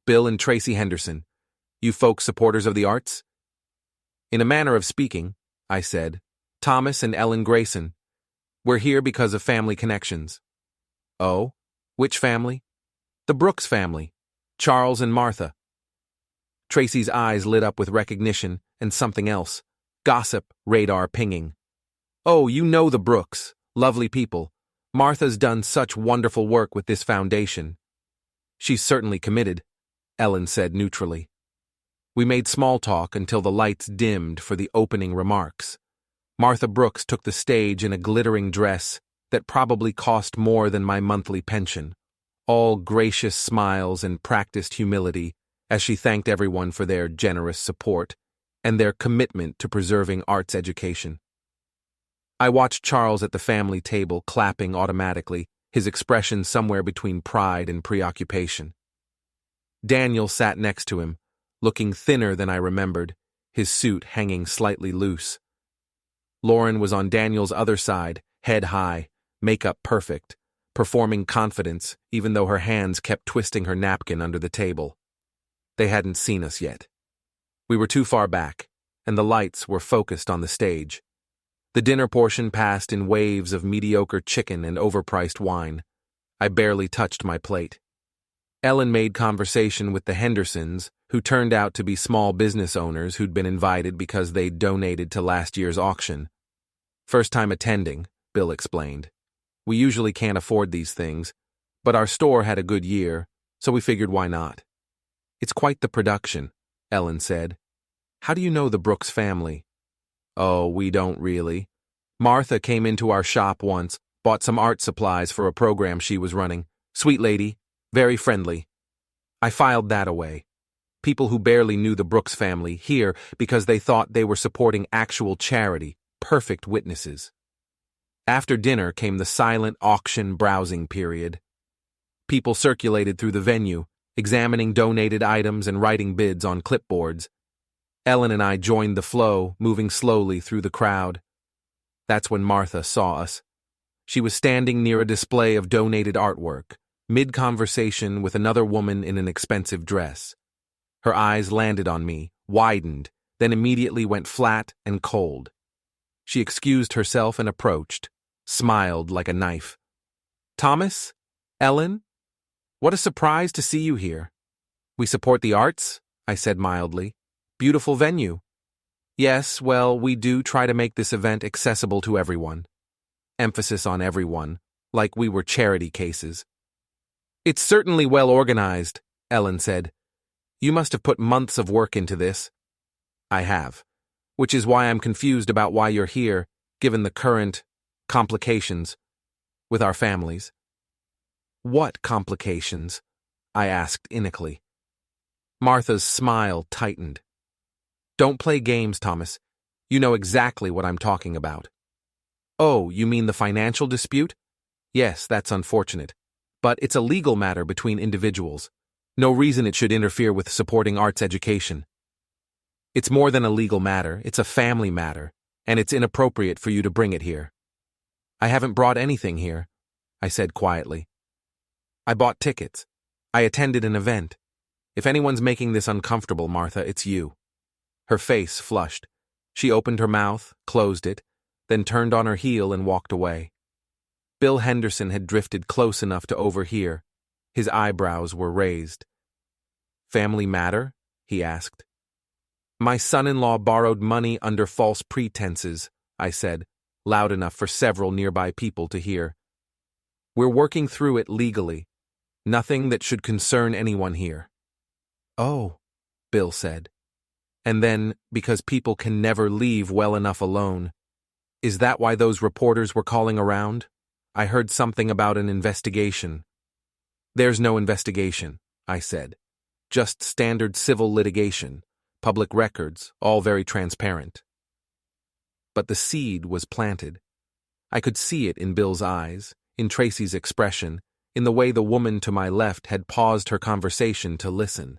Bill and Tracy Henderson. You folks supporters of the arts? In a manner of speaking, I said. Thomas and Ellen Grayson. We're here because of family connections. Oh? Which family? The Brooks family. Charles and Martha. Tracy's eyes lit up with recognition and something else. Gossip, radar pinging. Oh, you know the Brooks. Lovely people. Martha's done such wonderful work with this foundation. She's certainly committed, Ellen said neutrally. We made small talk until the lights dimmed for the opening remarks. Martha Brooks took the stage in a glittering dress that probably cost more than my monthly pension, all gracious smiles and practiced humility as she thanked everyone for their generous support and their commitment to preserving arts education. I watched Charles at the family table clapping automatically, his expression somewhere between pride and preoccupation. Daniel sat next to him, looking thinner than I remembered, his suit hanging slightly loose. Lauren was on Daniel's other side, head high, makeup perfect, performing confidence even though her hands kept twisting her napkin under the table. They hadn't seen us yet. We were too far back, and the lights were focused on the stage. The dinner portion passed in waves of mediocre chicken and overpriced wine. I barely touched my plate. Ellen made conversation with the Hendersons, who turned out to be small business owners who'd been invited because they'd donated to last year's auction. First time attending, Bill explained. We usually can't afford these things, but our store had a good year, so we figured why not. It's quite the production, Ellen said. How do you know the Brooks family? Oh, we don't really. Martha came into our shop once, bought some art supplies for a program she was running. Sweet lady, very friendly. I filed that away. People who barely knew the Brooks family here because they thought they were supporting actual charity, perfect witnesses. After dinner came the silent auction browsing period. People circulated through the venue, examining donated items and writing bids on clipboards. Ellen and I joined the flow, moving slowly through the crowd. That's when Martha saw us. She was standing near a display of donated artwork, mid-conversation with another woman in an expensive dress. Her eyes landed on me, widened, then immediately went flat and cold. She excused herself and approached, smiled like a knife. Thomas? Ellen? What a surprise to see you here. We support the arts, I said mildly. Beautiful venue. Yes, well, we do try to make this event accessible to everyone. Emphasis on everyone, like we were charity cases. It's certainly well organized, Ellen said. You must have put months of work into this. I have, which is why I'm confused about why you're here, given the current complications with our families. What complications? I asked inically. Martha's smile tightened. Don't play games, Thomas. You know exactly what I'm talking about. Oh, you mean the financial dispute? Yes, that's unfortunate. But it's a legal matter between individuals. No reason it should interfere with supporting arts education. It's more than a legal matter, it's a family matter, and it's inappropriate for you to bring it here. I haven't brought anything here, I said quietly. I bought tickets. I attended an event. If anyone's making this uncomfortable, Martha, it's you. Her face flushed. She opened her mouth, closed it, then turned on her heel and walked away. Bill Henderson had drifted close enough to overhear. His eyebrows were raised. Family matter? He asked. My son-in-law borrowed money under false pretenses, I said, loud enough for several nearby people to hear. We're working through it legally. Nothing that should concern anyone here. Oh, Bill said. And then, because people can never leave well enough alone. Is that why those reporters were calling around? I heard something about an investigation. There's no investigation, I said. Just standard civil litigation, public records, all very transparent. But the seed was planted. I could see it in Bill's eyes, in Tracy's expression, in the way the woman to my left had paused her conversation to listen.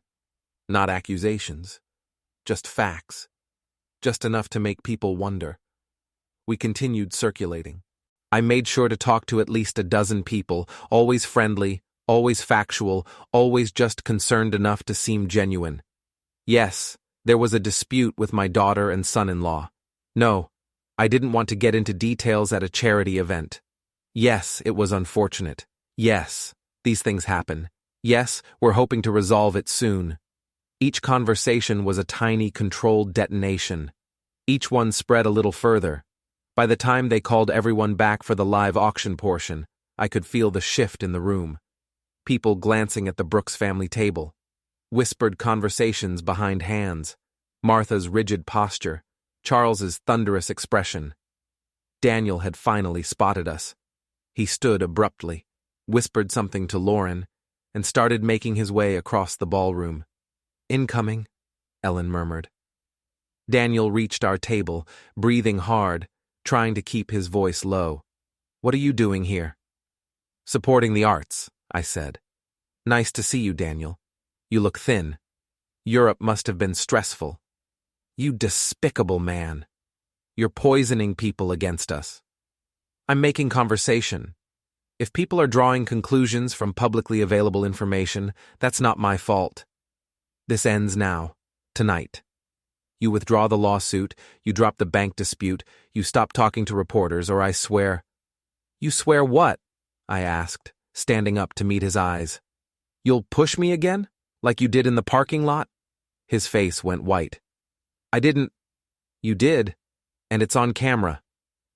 Not accusations, just facts, just enough to make people wonder. We continued circulating. I made sure to talk to at least a dozen people, always friendly, always factual, always just concerned enough to seem genuine. Yes, there was a dispute with my daughter and son-in-law. No, I didn't want to get into details at a charity event. Yes, it was unfortunate. Yes, these things happen. Yes, we're hoping to resolve it soon. Each conversation was a tiny, controlled detonation. Each one spread a little further. By the time they called everyone back for the live auction portion, I could feel the shift in the room. People glancing at the Brooks family table. Whispered conversations behind hands. Martha's rigid posture. Charles's thunderous expression. Daniel had finally spotted us. He stood abruptly, whispered something to Lauren, and started making his way across the ballroom. "Incoming," Ellen murmured. Daniel reached our table, breathing hard, trying to keep his voice low. "What are you doing here?" "Supporting the arts," I said. "Nice to see you, Daniel. You look thin. Europe must have been stressful." "You despicable man. You're poisoning people against us." "I'm making conversation. If people are drawing conclusions from publicly available information, that's not my fault. This ends now, tonight. You withdraw the lawsuit, you drop the bank dispute, you stop talking to reporters, or I swear—" "You swear what?" I asked, standing up to meet his eyes. "You'll push me again, like you did in the parking lot?" His face went white. "I didn't—" "You did, and it's on camera.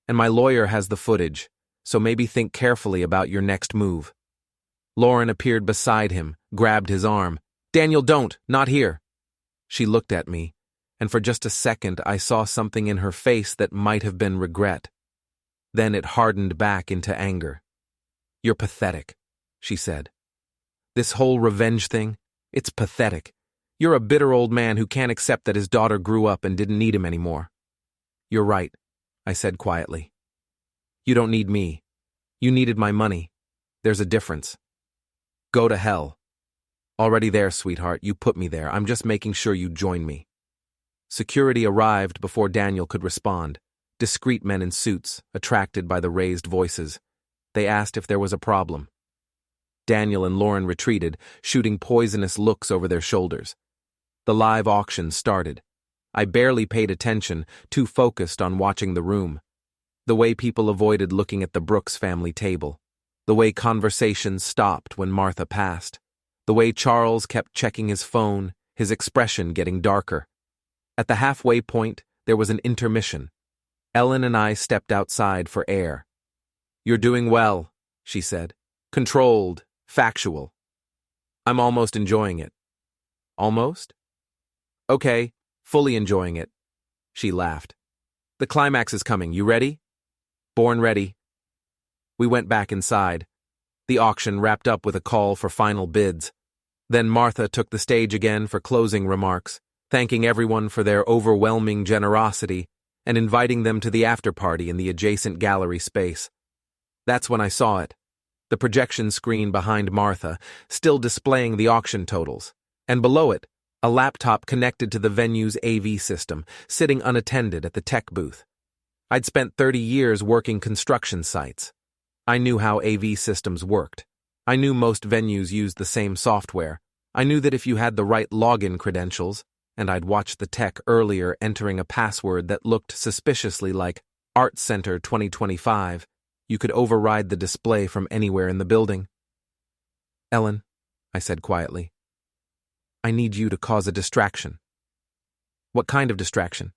And my lawyer has the footage, so maybe think carefully about your next move." Lauren appeared beside him, grabbed his arm. "Daniel, don't, not here." She looked at me, and for just a second I saw something in her face that might have been regret. Then it hardened back into anger. "You're pathetic," she said. "This whole revenge thing, it's pathetic. You're a bitter old man who can't accept that his daughter grew up and didn't need him anymore." "You're right," I said quietly. "You don't need me. You needed my money. There's a difference." "Go to hell." "Already there, sweetheart. You put me there. I'm just making sure you join me." Security arrived before Daniel could respond. Discreet men in suits, attracted by the raised voices. They asked if there was a problem. Daniel and Lauren retreated, shooting poisonous looks over their shoulders. The live auction started. I barely paid attention, too focused on watching the room. The way people avoided looking at the Brooks family table. The way conversations stopped when Martha passed. The way Charles kept checking his phone, his expression getting darker. At the halfway point, there was an intermission. Ellen and I stepped outside for air. "You're doing well," she said. "Controlled, factual." "I'm almost enjoying it." "Almost?" "Okay, fully enjoying it." She laughed. "The climax is coming. You ready?" "Born ready." We went back inside. The auction wrapped up with a call for final bids. Then Martha took the stage again for closing remarks, thanking everyone for their overwhelming generosity and inviting them to the after-party in the adjacent gallery space. That's when I saw it. The projection screen behind Martha, still displaying the auction totals, and below it, a laptop connected to the venue's AV system, sitting unattended at the tech booth. I'd spent 30 years working construction sites. I knew how AV systems worked. I knew most venues used the same software. I knew that if you had the right login credentials, and I'd watched the tech earlier entering a password that looked suspiciously like Art Center 2025, you could override the display from anywhere in the building. "Ellen," I said quietly, "I need you to cause a distraction." "What kind of distraction?"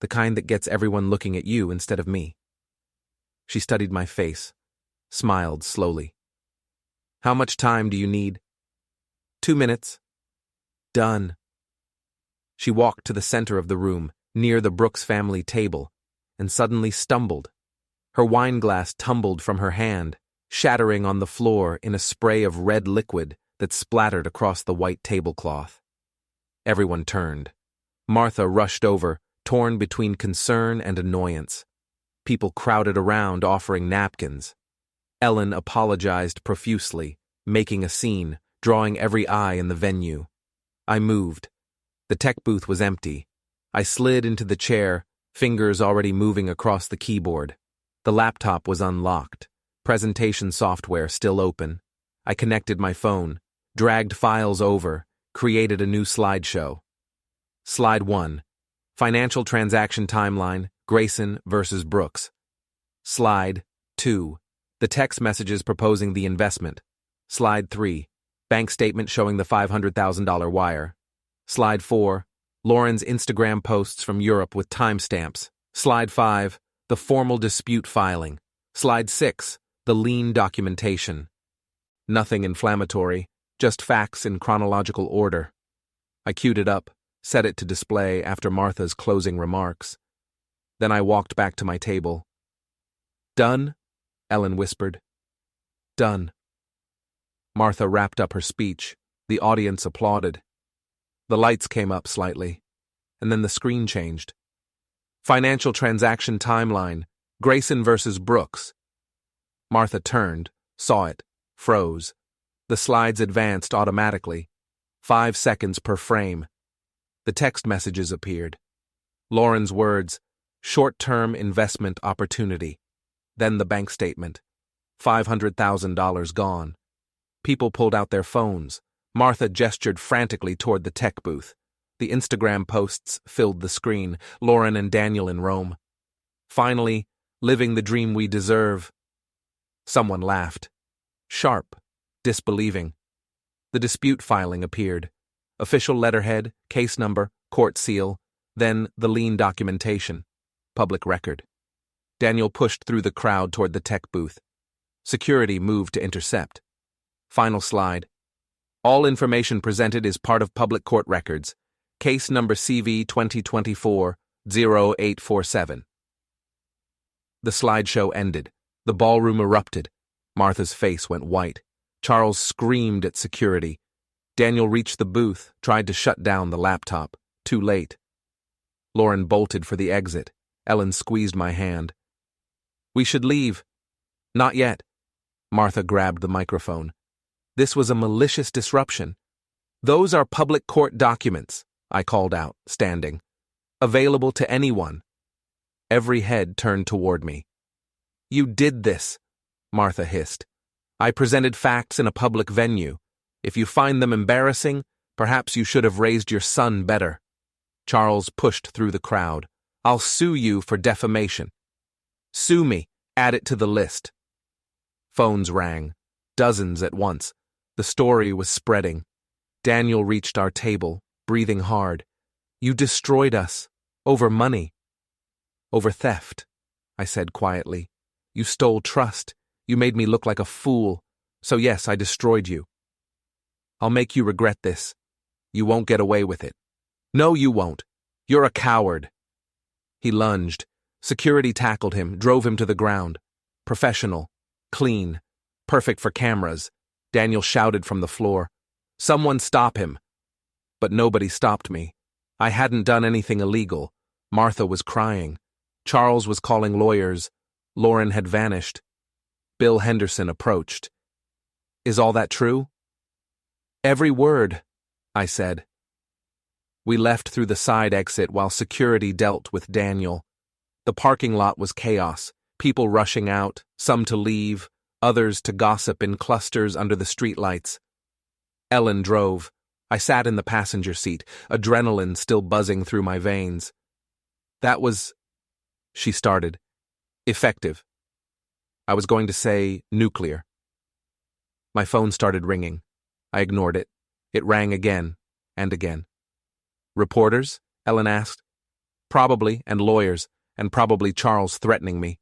"The kind that gets everyone looking at you instead of me." She studied my face, smiled slowly. "How much time do you need?" 2 minutes. "Done." She walked to the center of the room, near the Brooks family table, and suddenly stumbled. Her wineglass tumbled from her hand, shattering on the floor in a spray of red liquid that splattered across the white tablecloth. Everyone turned. Martha rushed over, torn between concern and annoyance. People crowded around, offering napkins. Ellen apologized profusely, making a scene, drawing every eye in the venue. I moved. The tech booth was empty. I slid into the chair, fingers already moving across the keyboard. The laptop was unlocked, presentation software still open. I connected my phone, dragged files over, created a new slideshow. Slide 1. Financial transaction timeline, Grayson versus Brooks. Slide 2. The text messages proposing the investment. Slide 3. Bank statement showing the $500,000 wire. Slide 4. Lauren's Instagram posts from Europe with timestamps. Slide 5. The formal dispute filing. Slide 6. The lien documentation. Nothing inflammatory, just facts in chronological order. I queued it up, set it to display after Martha's closing remarks. Then I walked back to my table. "Done?" Ellen whispered. "Done." Martha wrapped up her speech. The audience applauded. The lights came up slightly, and then the screen changed. Financial transaction timeline, Grayson versus Brooks. Martha turned, saw it, froze. The slides advanced automatically, 5 seconds per frame. The text messages appeared. Lauren's words, short-term investment opportunity. Then the bank statement, $500,000 gone. People pulled out their phones. Martha gestured frantically toward the tech booth. The Instagram posts filled the screen, Lauren and Daniel in Rome. Finally, living the dream we deserve. Someone laughed. Sharp, disbelieving. The dispute filing appeared. Official letterhead, case number, court seal, then the lien documentation. Public record. Daniel pushed through the crowd toward the tech booth. Security moved to intercept. Final slide. All information presented is part of public court records. Case number CV 2024-0847. The slideshow ended. The ballroom erupted. Martha's face went white. Charles screamed at security. Daniel reached the booth, tried to shut down the laptop. Too late. Lauren bolted for the exit. Ellen squeezed my hand. We should leave. Not yet. Martha grabbed the microphone. This was a malicious disruption. Those are public court documents, I called out, standing. Available to anyone. Every head turned toward me. You did this, Martha hissed. I presented facts in a public venue. If you find them embarrassing, perhaps you should have raised your son better. Charles pushed through the crowd. I'll sue you for defamation. Sue me. Add it to the list. Phones rang. Dozens at once. The story was spreading. Daniel reached our table, breathing hard. You destroyed us. Over money. Over theft, I said quietly. You stole trust. You made me look like a fool. So yes, I destroyed you. I'll make you regret this. You won't get away with it. No, you won't. You're a coward. He lunged. Security tackled him, drove him to the ground. Professional. Clean. Perfect for cameras. Daniel shouted from the floor. Someone stop him. But nobody stopped me. I hadn't done anything illegal. Martha was crying. Charles was calling lawyers. Lauren had vanished. Bill Henderson approached. Is all that true? Every word, I said. We left through the side exit while security dealt with Daniel. The parking lot was chaos, people rushing out, some to leave, others to gossip in clusters under the streetlights. Ellen drove. I sat in the passenger seat, adrenaline still buzzing through my veins. That was, she started, effective. I was going to say nuclear. My phone started ringing. I ignored it. It rang again and again. Reporters? Ellen asked. Probably, and lawyers, and probably Charles threatening me.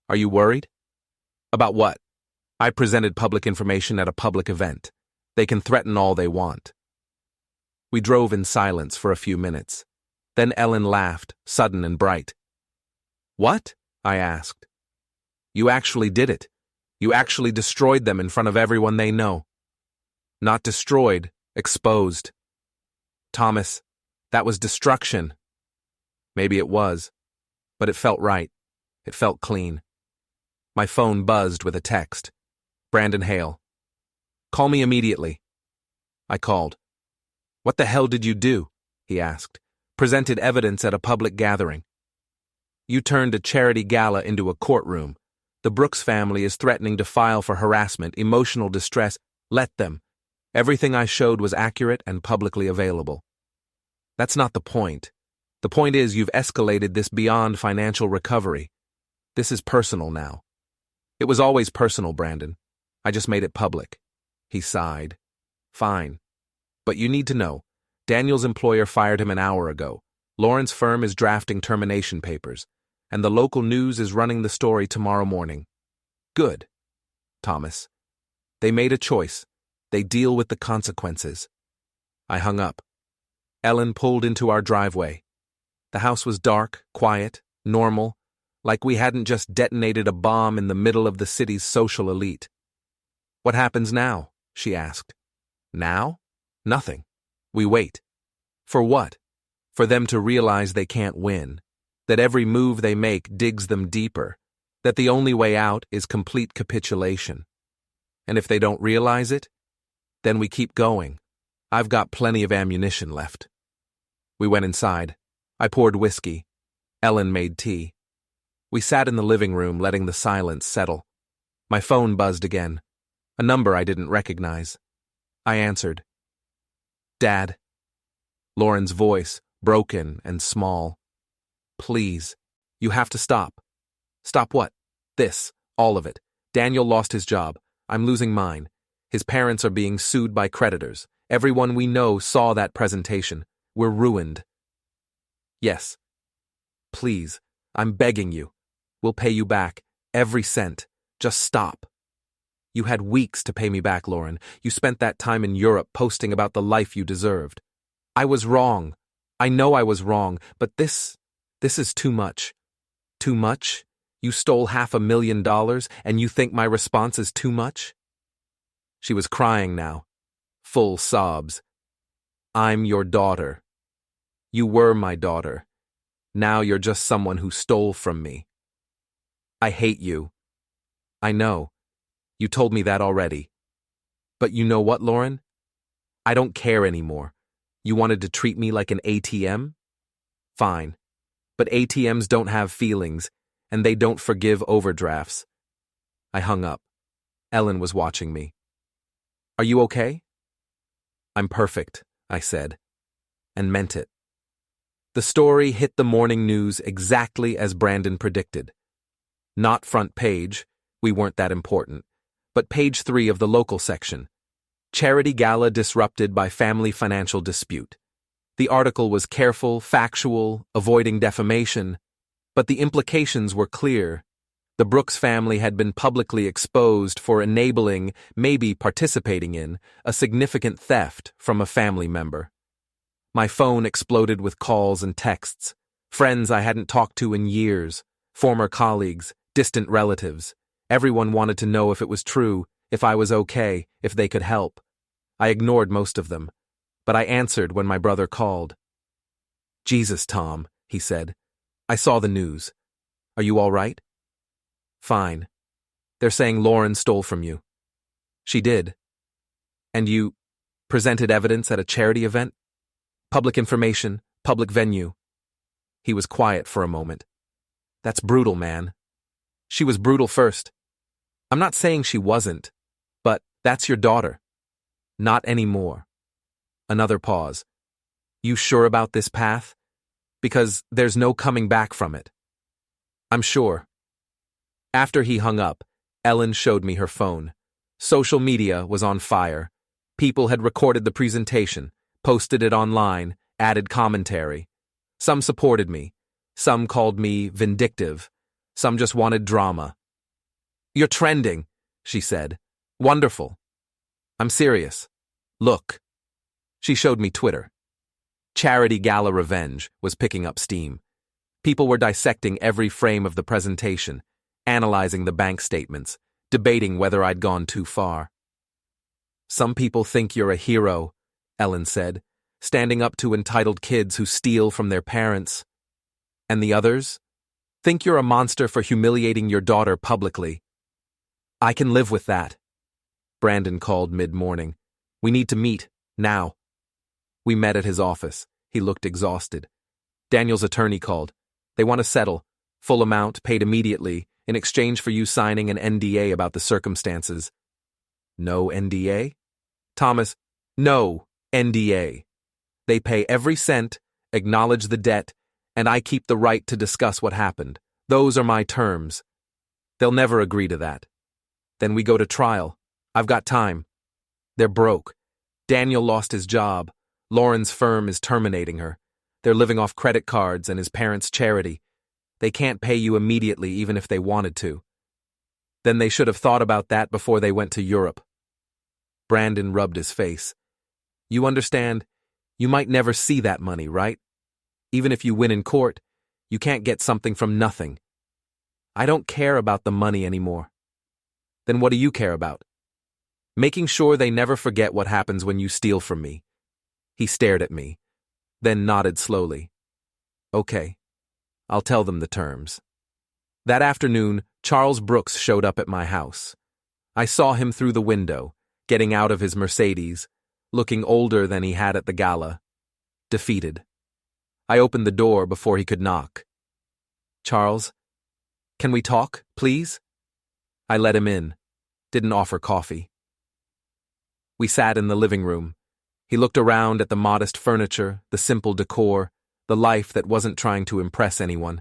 Are you worried? About what? I presented public information at a public event. They can threaten all they want. We drove in silence for a few minutes. Then Ellen laughed, sudden and bright. What? I asked. You actually did it. You actually destroyed them in front of everyone they know. Not destroyed, exposed. Thomas, that was destruction. Maybe it was, but it felt right. It felt clean. My phone buzzed with a text. Brandon Hale. Call me immediately. I called. What the hell did you do? He asked. Presented evidence at a public gathering. You turned a charity gala into a courtroom. The Brooks family is threatening to file for harassment, emotional distress. Let them. Everything I showed was accurate and publicly available. That's not the point. The point is you've escalated this beyond financial recovery. This is personal now. It was always personal, Brandon. I just made it public. He sighed. Fine. But you need to know, Daniel's employer fired him an hour ago. Lauren's firm is drafting termination papers, and the local news is running the story tomorrow morning. Good. Thomas. They made a choice. They deal with the consequences. I hung up. Ellen pulled into our driveway. The house was dark, quiet, normal, like we hadn't just detonated a bomb in the middle of the city's social elite. What happens now? she asked. Now? Nothing. We wait. For what? For them to realize they can't win, that every move they make digs them deeper, that the only way out is complete capitulation. And if they don't realize it, then we keep going. I've got plenty of ammunition left. We went inside. I poured whiskey. Ellen made tea. We sat in the living room, letting the silence settle. My phone buzzed again, a number I didn't recognize. I answered. Dad. Lauren's voice, broken and small. Please, you have to stop. Stop what? This, all of it. Daniel lost his job. I'm losing mine. His parents are being sued by creditors. Everyone we know saw that presentation. We're ruined. Yes. Please, I'm begging you. We'll pay you back, every cent. Just stop. You had weeks to pay me back, Lauren. You spent that time in Europe posting about the life you deserved. I was wrong. I know I was wrong, but this is too much. Too much? You stole $500,000 and you think my response is too much? She was crying now, full sobs. I'm your daughter. You were my daughter. Now you're just someone who stole from me. I hate you. I know. You told me that already. But you know what, Lauren? I don't care anymore. You wanted to treat me like an ATM? Fine. But ATMs don't have feelings, and they don't forgive overdrafts. I hung up. Ellen was watching me. Are you okay? I'm perfect, I said, and meant it. The story hit the morning news exactly as Brandon predicted. Not front page, we weren't that important, but page 3 of the local section. Charity gala disrupted by family financial dispute. The article was careful, factual, avoiding defamation, but the implications were clear. The Brooks family had been publicly exposed for enabling, maybe participating in, a significant theft from a family member. My phone exploded with calls and texts. Friends I hadn't talked to in years, former colleagues, distant relatives. Everyone wanted to know if it was true, if I was okay, if they could help. I ignored most of them, but I answered when my brother called. Jesus, Tom, he said. I saw the news. Are you all right? Fine. They're saying Lauren stole from you. She did. And you presented evidence at a charity event? Public information, public venue. He was quiet for a moment. That's brutal, man. She was brutal first. I'm not saying she wasn't, but that's your daughter. Not anymore. Another pause. You sure about this path? Because there's no coming back from it. I'm sure. After he hung up, Ellen showed me her phone. Social media was on fire. People had recorded the presentation, posted it online, added commentary. Some supported me. Some called me vindictive. Some just wanted drama. You're trending, she said. Wonderful. I'm serious. Look. She showed me Twitter. Charity Gala Revenge was picking up steam. People were dissecting every frame of the presentation, analyzing the bank statements, debating whether I'd gone too far. Some people think you're a hero, Ellen said, standing up to entitled kids who steal from their parents. And the others? Think you're a monster for humiliating your daughter publicly. I can live with that. Brandon called mid-morning. We need to meet, now. We met at his office. He looked exhausted. Daniel's attorney called. They want to settle. Full amount, paid immediately, in exchange for you signing an NDA about the circumstances. No NDA? Thomas, no NDA. They pay every cent, acknowledge the debt, and I keep the right to discuss what happened. Those are my terms. They'll never agree to that. Then we go to trial. I've got time. They're broke. Daniel lost his job. Lauren's firm is terminating her. They're living off credit cards and his parents' charity. They can't pay you immediately even if they wanted to. Then they should have thought about that before they went to Europe. Brandon rubbed his face. You understand, you might never see that money, right? Even if you win in court, you can't get something from nothing. I don't care about the money anymore. Then what do you care about? Making sure they never forget what happens when you steal from me. He stared at me, then nodded slowly. Okay, I'll tell them the terms. That afternoon, Charles Brooks showed up at my house. I saw him through the window, getting out of his Mercedes, looking older than he had at the gala. Defeated. I opened the door before he could knock. Charles, can we talk, please? I let him in. Didn't offer coffee. We sat in the living room. He looked around at the modest furniture, the simple decor, the life that wasn't trying to impress anyone.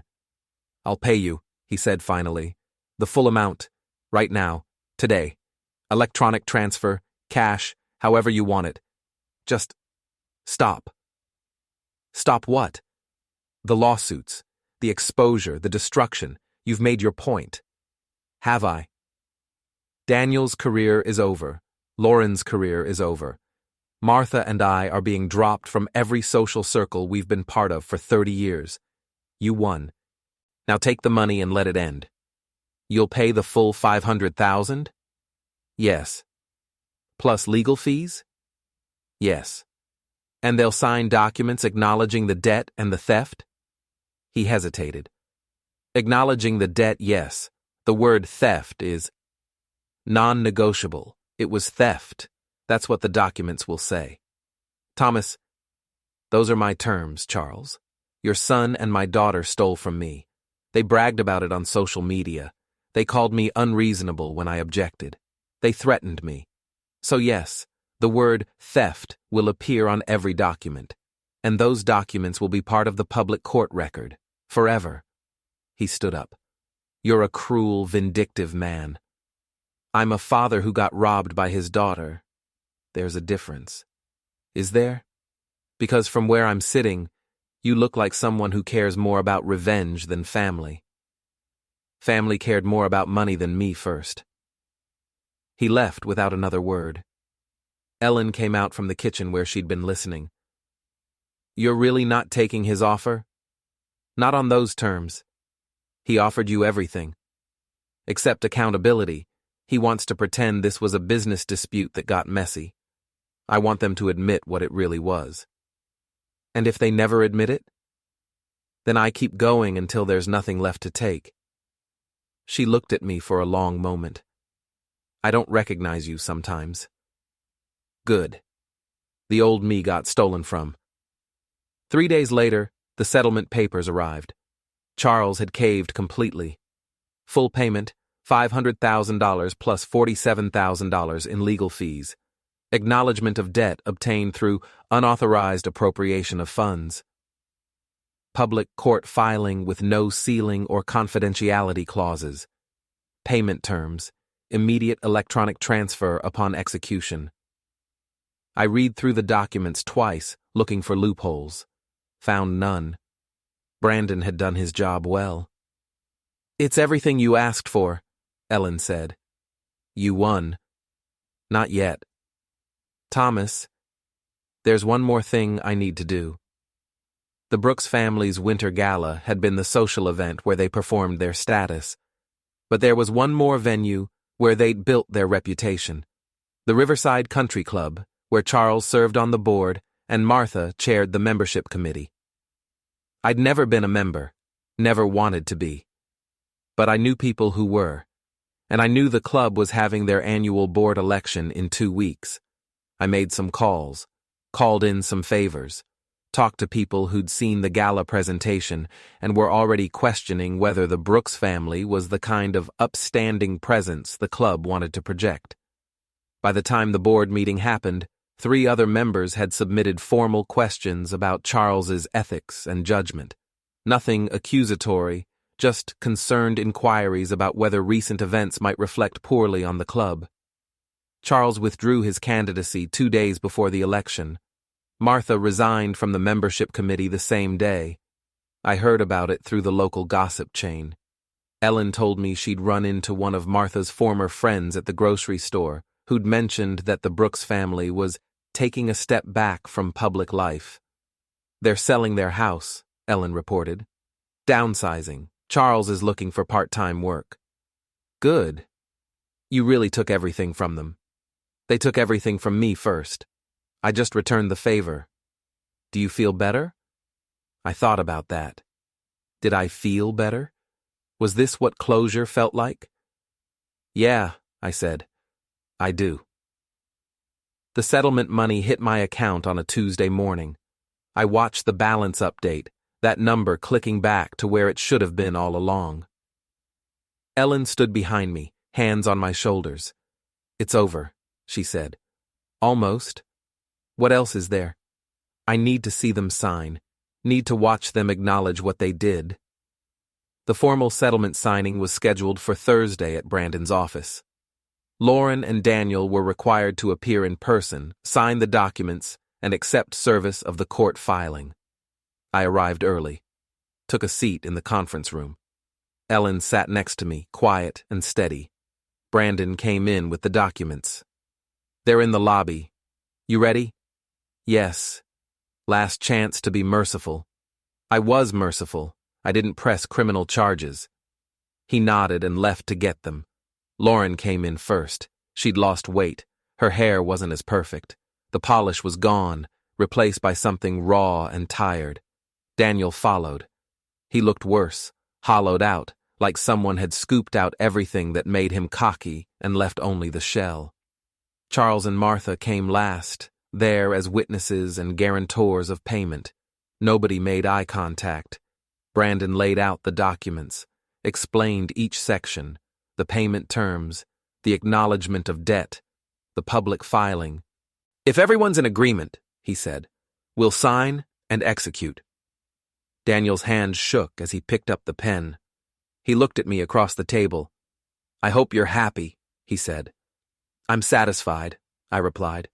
I'll pay you, he said finally. The full amount. Right now. Today. Electronic transfer, cash, however you want it. Just stop. Stop what? The lawsuits, the exposure, the destruction. You've made your point. Have I? Daniel's career is over. Lauren's career is over. Martha and I are being dropped from every social circle we've been part of for 30 years. You won. Now take the money and let it end. You'll pay the full $500,000? Yes. Plus legal fees? Yes. And they'll sign documents acknowledging the debt and the theft? He hesitated. Acknowledging the debt, yes. The word theft is non-negotiable. It was theft. That's what the documents will say. Thomas, those are my terms, Charles. Your son and my daughter stole from me. They bragged about it on social media. They called me unreasonable when I objected. They threatened me. So yes, the word theft will appear on every document, and those documents will be part of the public court record, forever. He stood up. You're a cruel, vindictive man. I'm a father who got robbed by his daughter. There's a difference. Is there? Because from where I'm sitting, you look like someone who cares more about revenge than family. Family cared more about money than me first. He left without another word. Ellen came out from the kitchen where she'd been listening. You're really not taking his offer? Not on those terms. He offered you everything. Except accountability. He wants to pretend this was a business dispute that got messy. I want them to admit what it really was. And if they never admit it? Then I keep going until there's nothing left to take. She looked at me for a long moment. I don't recognize you sometimes. Good. The old me got stolen from. 3 days later, the settlement papers arrived. Charles had caved completely. Full payment, $500,000 plus $47,000 in legal fees. Acknowledgement of debt obtained through unauthorized appropriation of funds. Public court filing with no sealing or confidentiality clauses. Payment terms. Immediate electronic transfer upon execution. I read through the documents twice, looking for loopholes. Found none. Brandon had done his job well. It's everything you asked for, Ellen said. You won. Not yet. Thomas, there's one more thing I need to do. The Brooks family's winter gala had been the social event where they performed their status. But there was one more venue where they'd built their reputation. The Riverside Country Club, where Charles served on the board and Martha chaired the membership committee. I'd never been a member, never wanted to be. But I knew people who were, and I knew the club was having their annual board election in 2 weeks. I made some calls, called in some favors, talked to people who'd seen the gala presentation and were already questioning whether the Brooks family was the kind of upstanding presence the club wanted to project. By the time the board meeting happened, 3 other members had submitted formal questions about Charles's ethics and judgment. Nothing accusatory, just concerned inquiries about whether recent events might reflect poorly on the club. Charles withdrew his candidacy 2 days before the election. Martha resigned from the membership committee the same day. I heard about it through the local gossip chain. Ellen told me she'd run into one of Martha's former friends at the grocery store who'd mentioned that the Brooks family was taking a step back from public life. They're selling their house, Ellen reported. Downsizing. Charles is looking for part-time work. Good. You really took everything from them. They took everything from me first. I just returned the favor. Do you feel better? I thought about that. Did I feel better? Was this what closure felt like? Yeah, I said. I do. The settlement money hit my account on a Tuesday morning. I watched the balance update, that number clicking back to where it should have been all along. Ellen stood behind me, hands on my shoulders. It's over, she said. Almost. What else is there? I need to see them sign, need to watch them acknowledge what they did. The formal settlement signing was scheduled for Thursday at Brandon's office. Lauren and Daniel were required to appear in person, sign the documents, and accept service of the court filing. I arrived early, took a seat in the conference room. Ellen sat next to me, quiet and steady. Brandon came in with the documents. They're in the lobby. You ready? Yes. Last chance to be merciful. I was merciful. I didn't press criminal charges. He nodded and left to get them. Lauren came in first. She'd lost weight. Her hair wasn't as perfect. The polish was gone, replaced by something raw and tired. Daniel followed. He looked worse, hollowed out, like someone had scooped out everything that made him cocky and left only the shell. Charles and Martha came last, there as witnesses and guarantors of payment. Nobody made eye contact. Brandon laid out the documents, explained each section, the payment terms, the acknowledgement of debt, the public filing. If everyone's in agreement, he said, we'll sign and execute. Daniel's hand shook as he picked up the pen. He looked at me across the table. I hope you're happy, he said. I'm satisfied, I replied.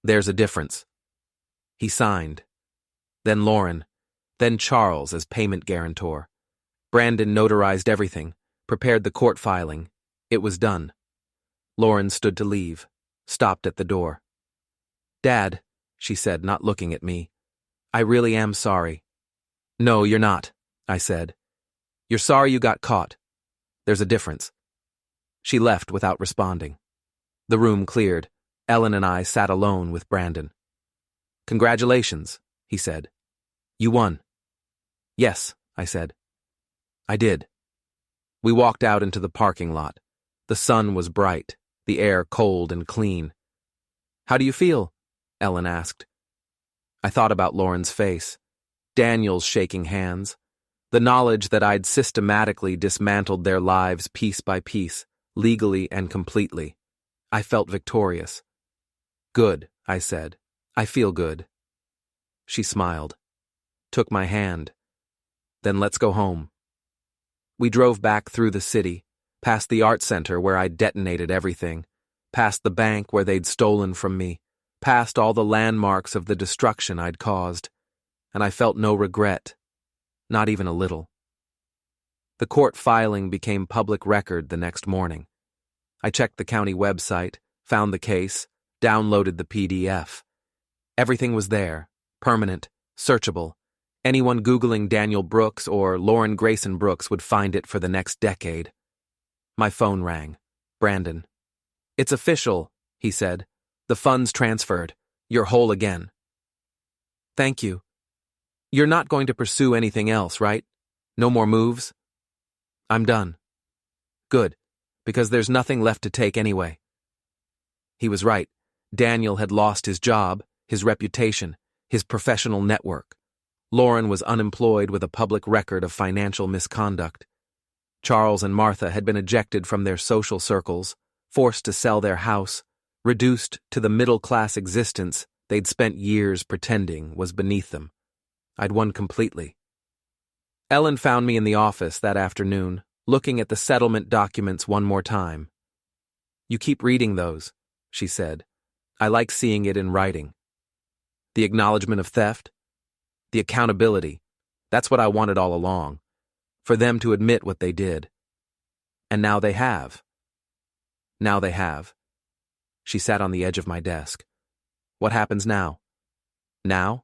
There's a difference. He signed. Then Lauren. Then Charles as payment guarantor. Brandon notarized everything, prepared the court filing. It was done. Lauren stood to leave, stopped at the door. Dad, she said, not looking at me. I really am sorry. No, you're not, I said. You're sorry you got caught. There's a difference. She left without responding. The room cleared. Ellen and I sat alone with Brandon. Congratulations, he said. You won. Yes, I said. I did. We walked out into the parking lot. The sun was bright, the air cold and clean. How do you feel? Ellen asked. I thought about Lauren's face, Daniel's shaking hands, the knowledge that I'd systematically dismantled their lives piece by piece, legally and completely. I felt victorious. Good, I said. I feel good. She smiled, took my hand. Then let's go home. We drove back through the city, past the art center where I'd detonated everything, past the bank where they'd stolen from me, past all the landmarks of the destruction I'd caused, and I felt no regret, not even a little. The court filing became public record the next morning. I checked the county website, found the case, downloaded the PDF. Everything was there, permanent, searchable. Anyone Googling Daniel Brooks or Lauren Grayson Brooks would find it for the next decade. My phone rang. Brandon. It's official, he said. The funds transferred. You're whole again. Thank you. You're not going to pursue anything else, right? No more moves? I'm done. Good, because there's nothing left to take anyway. He was right. Daniel had lost his job, his reputation, his professional network. Lauren was unemployed with a public record of financial misconduct. Charles and Martha had been ejected from their social circles, forced to sell their house, reduced to the middle-class existence they'd spent years pretending was beneath them. I'd won completely. Ellen found me in the office that afternoon, looking at the settlement documents one more time. You keep reading those, she said. I like seeing it in writing. The acknowledgement of theft, the accountability, that's what I wanted all along, for them to admit what they did. And now they have. Now they have. She sat on the edge of my desk. What happens now? Now?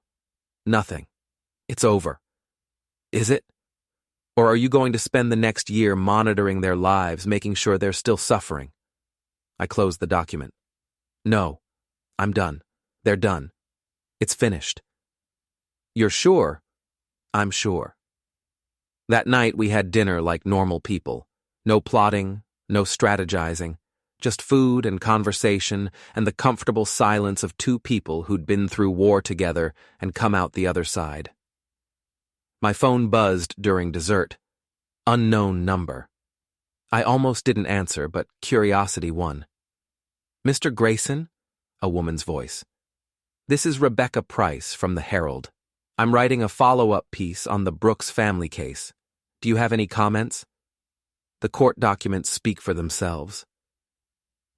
Nothing. It's over. Is it? Or are you going to spend the next year monitoring their lives, making sure they're still suffering? I closed the document. No, I'm done. They're done. It's finished. You're sure? I'm sure. That night we had dinner like normal people. No plotting, no strategizing, just food and conversation and the comfortable silence of two people who'd been through war together and come out the other side. My phone buzzed during dessert. Unknown number. I almost didn't answer, but curiosity won. Mr. Grayson? A woman's voice. This is Rebecca Price from the Herald. I'm writing a follow-up piece on the Brooks family case. Do you have any comments? The court documents speak for themselves.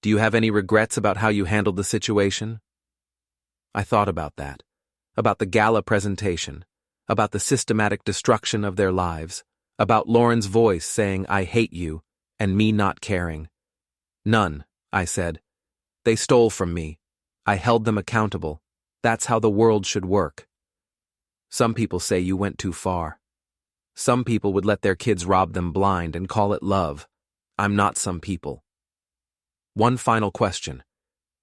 Do you have any regrets about how you handled the situation? I thought about that, about the gala presentation, about the systematic destruction of their lives, about Lauren's voice saying, "I hate you," and me not caring. None, I said. They stole from me. I held them accountable. That's how the world should work. Some people say you went too far. Some people would let their kids rob them blind and call it love. I'm not some people. One final question.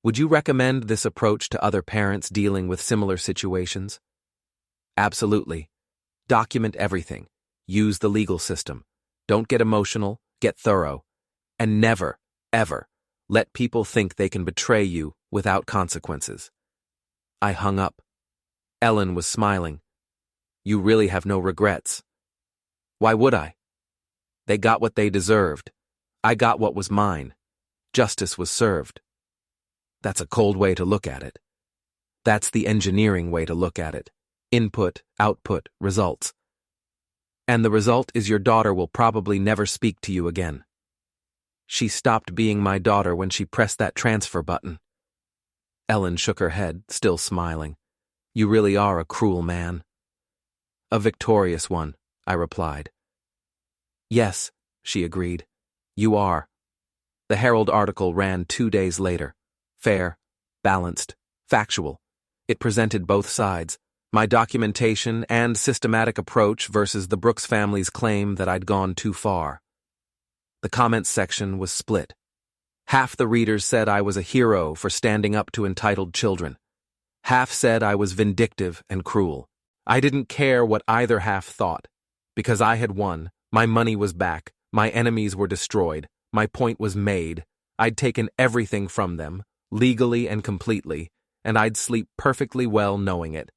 Would you recommend this approach to other parents dealing with similar situations? Absolutely. Document everything. Use the legal system. Don't get emotional, get thorough. And never, ever, let people think they can betray you without consequences. I hung up. Ellen was smiling. You really have no regrets. Why would I? They got what they deserved. I got what was mine. Justice was served. That's a cold way to look at it. That's the engineering way to look at it. Input, output, results. And the result is your daughter will probably never speak to you again. She stopped being my daughter when she pressed that transfer button. Ellen shook her head, still smiling. You really are a cruel man. A victorious one, I replied. Yes, she agreed. You are. The Herald article ran 2 days later. Fair, balanced, factual. It presented both sides, my documentation and systematic approach versus the Brooks family's claim that I'd gone too far. The comments section was split. Half the readers said I was a hero for standing up to entitled children. Half said I was vindictive and cruel. I didn't care what either half thought. Because I had won, my money was back, my enemies were destroyed, my point was made, I'd taken everything from them, legally and completely, and I'd sleep perfectly well knowing it.